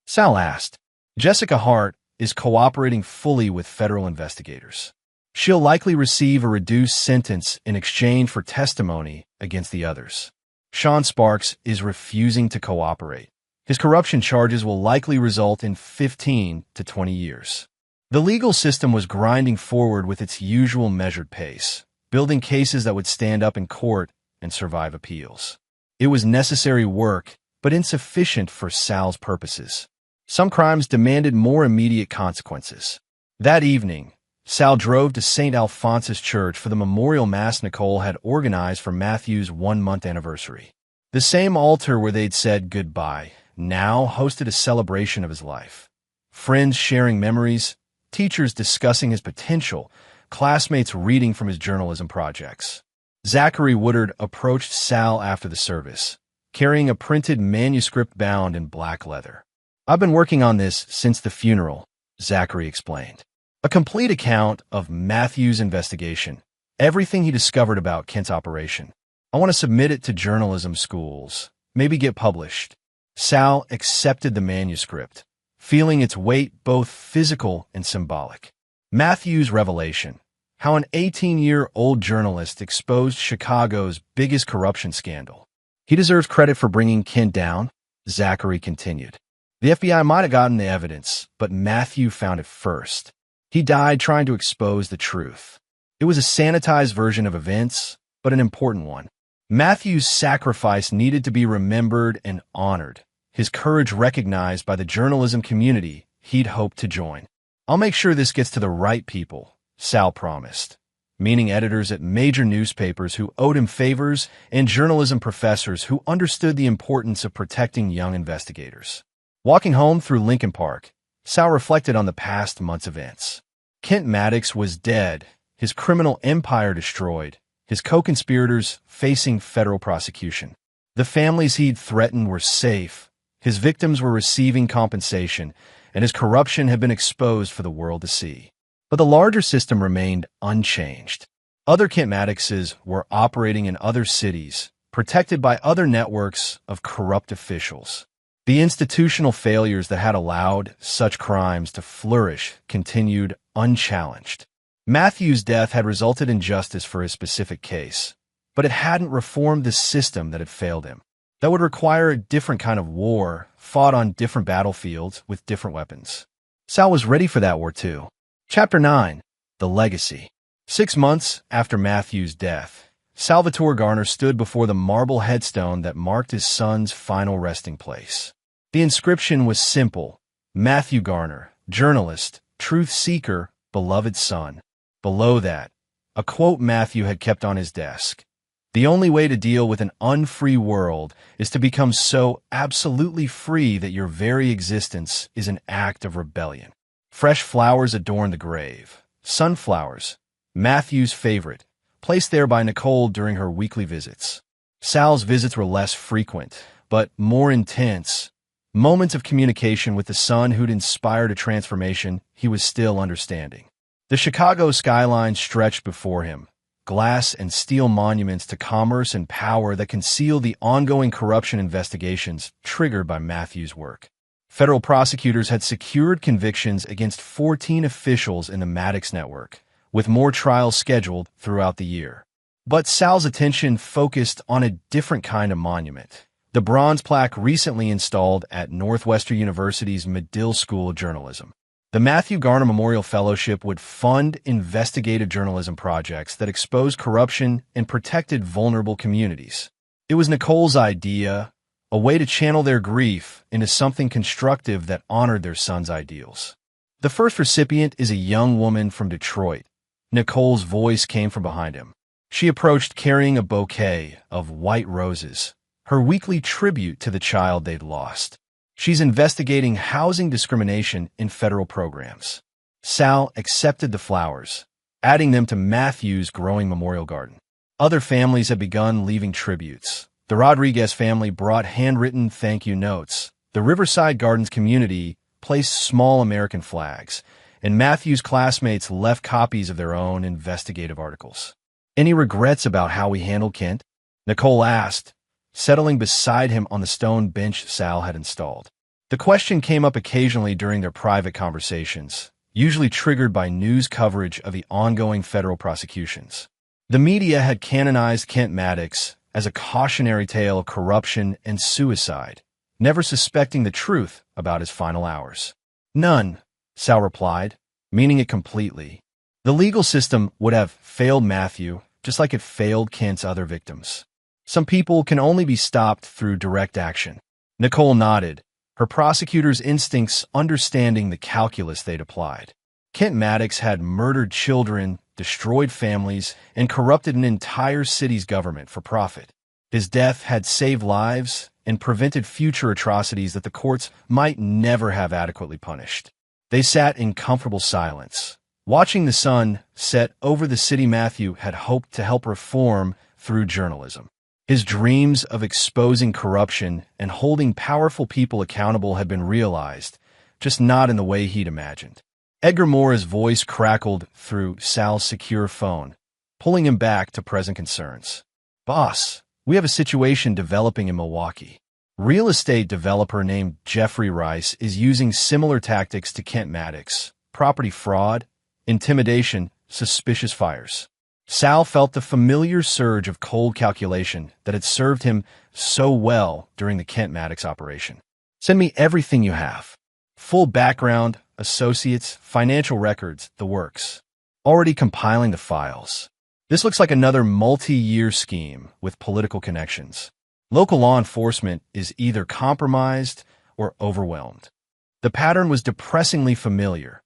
Sal asked. Jessica Hart is cooperating fully with federal investigators. She'll likely receive a reduced sentence in exchange for testimony against the others. Sean Sparks is refusing to cooperate. His corruption charges will likely result in 15 to 20 years. The legal system was grinding forward with its usual measured pace, building cases that would stand up in court and survive appeals. It was necessary work, but insufficient for Sal's purposes. Some crimes demanded more immediate consequences. That evening, Sal drove to St. Alphonsus Church for the memorial mass Nicole had organized for Matthew's 1-month anniversary. The same altar where they'd said goodbye now hosted a celebration of his life. Friends sharing memories, teachers discussing his potential, classmates reading from his journalism projects. Zachary Woodard approached Sal after the service, carrying a printed manuscript bound in black leather. I've been working on this since the funeral, Zachary explained. A complete account of Matthew's investigation, everything he discovered about Kent's operation. I want to submit it to journalism schools, maybe get published. Sal accepted the manuscript, feeling its weight both physical and symbolic. Matthew's revelation, how an 18-year-old journalist exposed Chicago's biggest corruption scandal. He deserves credit for bringing Kent down, Zachary continued. The FBI might have gotten the evidence, but Matthew found it first. He died trying to expose the truth. It was a sanitized version of events, but an important one. Matthew's sacrifice needed to be remembered and honored, his courage recognized by the journalism community he'd hoped to join. "I'll make sure this gets to the right people," Sal promised, meaning editors at major newspapers who owed him favors and journalism professors who understood the importance of protecting young investigators. Walking home through Lincoln Park, Sal reflected on the past month's events. Kent Maddox was dead, his criminal empire destroyed, his co-conspirators facing federal prosecution. The families he'd threatened were safe, his victims were receiving compensation, and his corruption had been exposed for the world to see. But the larger system remained unchanged. Other Kent Maddoxes were operating in other cities, protected by other networks of corrupt officials. The institutional failures that had allowed such crimes to flourish continued unchallenged. Matthew's death had resulted in justice for his specific case, but it hadn't reformed the system that had failed him. That would require a different kind of war, fought on different battlefields with different weapons. Sal was ready for that war too. Chapter 9. The Legacy. 6 months after Matthew's death, Salvatore Garner stood before the marble headstone that marked his son's final resting place. The inscription was simple: Matthew Garner, journalist, truth seeker, beloved son. Below that, a quote Matthew had kept on his desk: "The only way to deal with an unfree world is to become so absolutely free that your very existence is an act of rebellion." Fresh flowers adorned the grave. Sunflowers, Matthew's favorite, placed there by Nicole during her weekly visits. Sal's visits were less frequent, but more intense. Moments of communication with the son who'd inspired a transformation he was still understanding. The Chicago skyline stretched before him, glass and steel monuments to commerce and power that concealed the ongoing corruption investigations triggered by Matthew's work. Federal prosecutors had secured convictions against 14 officials in the Maddox network, with more trials scheduled throughout the year. But Sal's attention focused on a different kind of monument: the bronze plaque recently installed at Northwestern University's Medill School of Journalism. The Matthew Garner Memorial Fellowship would fund investigative journalism projects that exposed corruption and protected vulnerable communities. It was Nicole's idea, a way to channel their grief into something constructive that honored their son's ideals. The first recipient is a young woman from Detroit. Nicole's voice came from behind him. She approached carrying a bouquet of white roses, her weekly tribute to the child they'd lost. She's investigating housing discrimination in federal programs. Sal accepted the flowers, adding them to Matthew's growing memorial garden. Other families had begun leaving tributes. The Rodriguez family brought handwritten thank you notes. The Riverside Gardens community placed small American flags, and Matthew's classmates left copies of their own investigative articles. "Any regrets about how we handled Kent?" Nicole asked, settling beside him on the stone bench Sal had installed. The question came up occasionally during their private conversations, usually triggered by news coverage of the ongoing federal prosecutions. The media had canonized Kent Maddox as a cautionary tale of corruption and suicide, never suspecting the truth about his final hours. "None," Sal replied, meaning it completely. The legal system would have failed Matthew, just like it failed Kent's other victims. Some people can only be stopped through direct action. Nicole nodded, her prosecutor's instincts understanding the calculus they'd applied. Kent Maddox had murdered children, destroyed families, and corrupted an entire city's government for profit. His death had saved lives and prevented future atrocities that the courts might never have adequately punished. They sat in comfortable silence, watching the sun set over the city Matthew had hoped to help reform through journalism. His dreams of exposing corruption and holding powerful people accountable had been realized, just not in the way he'd imagined. Edgar Moore's voice crackled through Sal's secure phone, pulling him back to present concerns. "Boss, we have a situation developing in Milwaukee. Real estate developer named Jeffrey Rice is using similar tactics to Kent Maddox: property fraud, intimidation, suspicious fires." Sal felt the familiar surge of cold calculation that had served him so well during the Kent Maddox operation. "Send me everything you have. Full background, associates, financial records, the works." already compiling the files. This looks like another multi-year scheme with political connections. Local law enforcement is either compromised or overwhelmed. The pattern was depressingly familiar.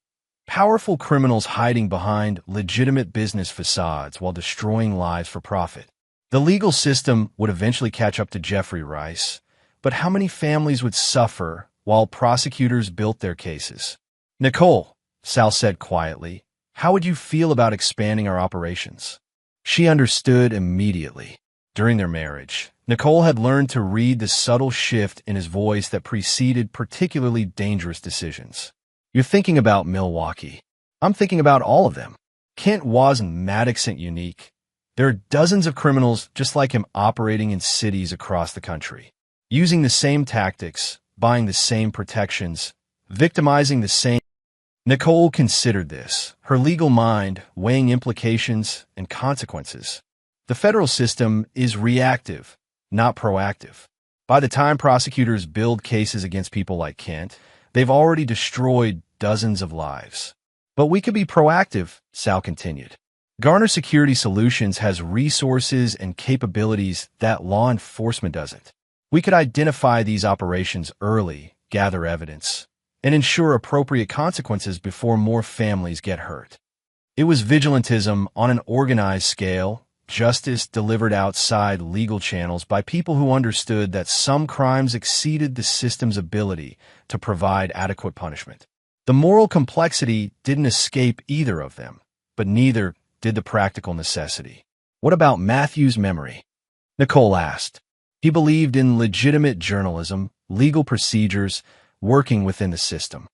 Powerful criminals hiding behind legitimate business facades while destroying lives for profit. The legal system would eventually catch up to Jeffrey Rice, but how many families would suffer while prosecutors built their cases? "Nicole," Sal said quietly, "how would you feel about expanding our operations?" She understood immediately. During their marriage, Nicole had learned to read the subtle shift in his voice that preceded particularly dangerous decisions. "You're thinking about Milwaukee. I'm thinking about all of them. Kent wasn't Maddox unique. There are dozens of criminals just like him operating in cities across the country, using the same tactics, buying the same protections, victimizing the same." Nicole considered this, her legal mind weighing implications and consequences. The federal system is reactive, not proactive. By the time prosecutors build cases against people like Kent, they've already destroyed dozens of lives. "But we could be proactive," Sal continued. "Garner Security Solutions has resources and capabilities that law enforcement doesn't. We could identify these operations early, gather evidence, and ensure appropriate consequences before more families get hurt." It was vigilantism on an organized scale, justice delivered outside legal channels by people who understood that some crimes exceeded the system's ability to provide adequate punishment. The moral complexity didn't escape either of them, but neither did the practical necessity. "What about Matthew's memory?" Nicole asked. He believed in legitimate journalism, legal procedures, working within the system.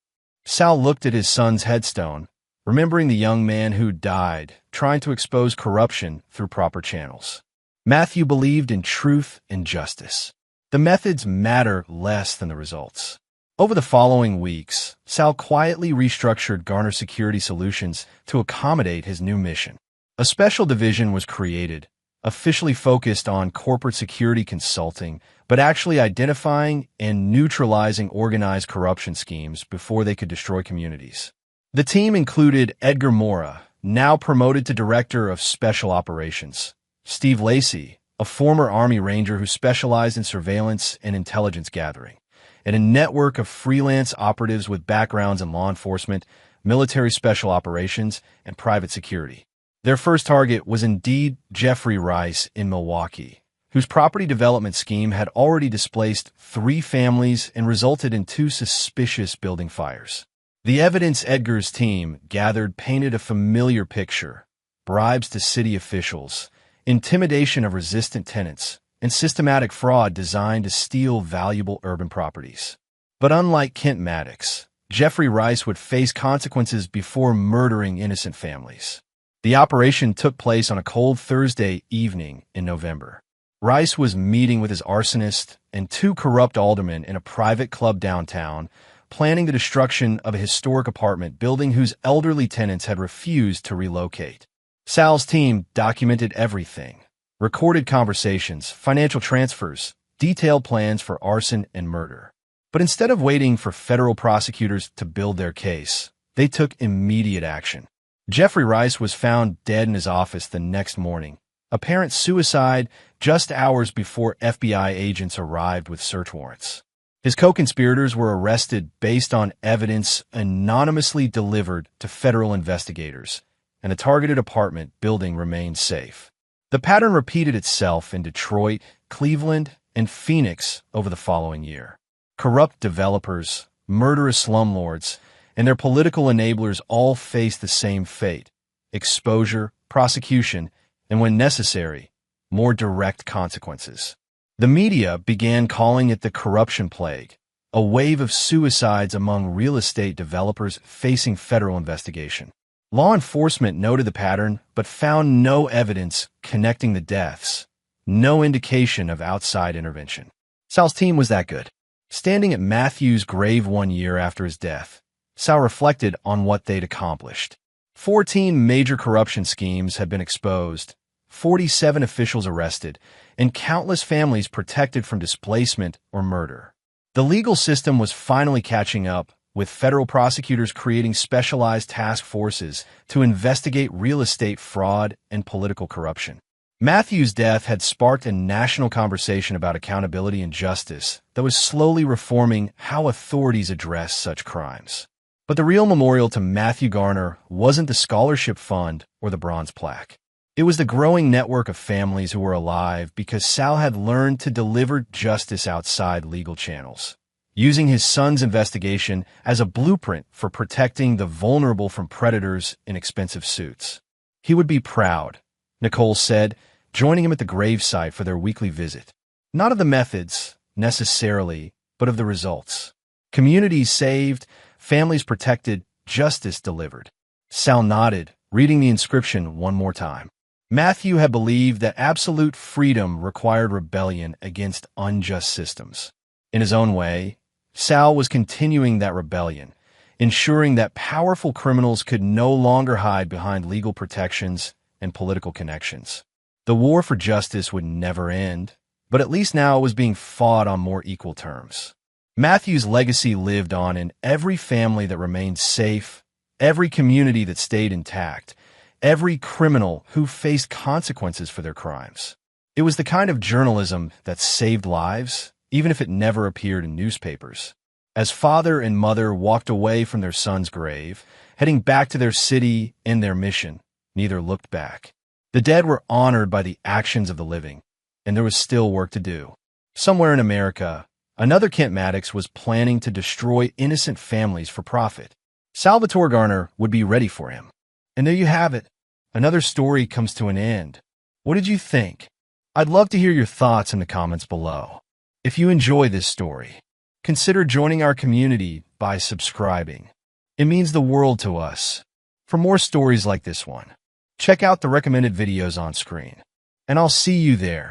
Sal looked at his son's headstone, remembering the young man who died, trying to expose corruption through proper channels. Matthew believed in truth and justice. The methods matter less than the results. Over the following weeks, Sal quietly restructured Garner Security Solutions to accommodate his new mission. A special division was created, officially focused on corporate security consulting, but actually identifying and neutralizing organized corruption schemes before they could destroy communities. The team included Edgar Mora, now promoted to Director of Special Operations, Steve Lacey, a former Army Ranger who specialized in surveillance and intelligence gathering, and a network of freelance operatives with backgrounds in law enforcement, military special operations, and private security. Their first target was indeed Jeffrey Rice in Milwaukee, whose property development scheme had already displaced 3 families and resulted in 2 suspicious building fires. The evidence Edgar's team gathered painted a familiar picture: bribes to city officials, intimidation of resistant tenants, and systematic fraud designed to steal valuable urban properties. But unlike Kent Maddox, Jeffrey Rice would face consequences before murdering innocent families. The operation took place on a cold Thursday evening in November. Rice was meeting with his arsonist and 2 corrupt aldermen in a private club downtown, planning the destruction of a historic apartment building whose elderly tenants had refused to relocate. Sal's team documented everything: recorded conversations, financial transfers, detailed plans for arson and murder. But instead of waiting for federal prosecutors to build their case, they took immediate action. Jeffrey Rice was found dead in his office the next morning, apparent suicide just hours before FBI agents arrived with search warrants. His co-conspirators were arrested based on evidence anonymously delivered to federal investigators, and the targeted apartment building remained safe. The pattern repeated itself in Detroit, Cleveland, and Phoenix over the following year. Corrupt developers, murderous slumlords, and their political enablers all faced the same fate: exposure, prosecution, and when necessary, more direct consequences. The media began calling it the corruption plague, a wave of suicides among real estate developers facing federal investigation. Law enforcement noted the pattern but found no evidence connecting the deaths, no indication of outside intervention. Sal's team was that good. Standing at Matthew's grave 1 year after his death, Sal reflected on what they'd accomplished. 14 major corruption schemes had been exposed, 47 officials arrested, and countless families protected from displacement or murder. The legal system was finally catching up, with federal prosecutors creating specialized task forces to investigate real estate fraud and political corruption. Matthew's death had sparked a national conversation about accountability and justice that was slowly reforming how authorities address such crimes. But the real memorial to Matthew Garner wasn't the scholarship fund or the bronze plaque. It was the growing network of families who were alive because Sal had learned to deliver justice outside legal channels, using his son's investigation as a blueprint for protecting the vulnerable from predators in expensive suits. He would be proud, Nicole said, joining him at the gravesite for their weekly visit. Not of the methods, necessarily, but of the results. Communities saved, families protected, justice delivered. Sal nodded, reading the inscription one more time. Matthew had believed that absolute freedom required rebellion against unjust systems. In his own way, Sal was continuing that rebellion, ensuring that powerful criminals could no longer hide behind legal protections and political connections. The war for justice would never end, but at least now it was being fought on more equal terms. Matthew's legacy lived on in every family that remained safe, every community that stayed intact, every criminal who faced consequences for their crimes. It was the kind of journalism that saved lives, even if it never appeared in newspapers. As father and mother walked away from their son's grave, heading back to their city and their mission, neither looked back. The dead were honored by the actions of the living, and there was still work to do. Somewhere in America, another Kent Maddox was planning to destroy innocent families for profit. Salvatore Garner would be ready for him. And there you have it. Another story comes to an end. What did you think? I'd love to hear your thoughts in the comments below. If you enjoy this story, consider joining our community by subscribing. It means the world to us. For more stories like this one, check out the recommended videos on screen. And I'll see you there.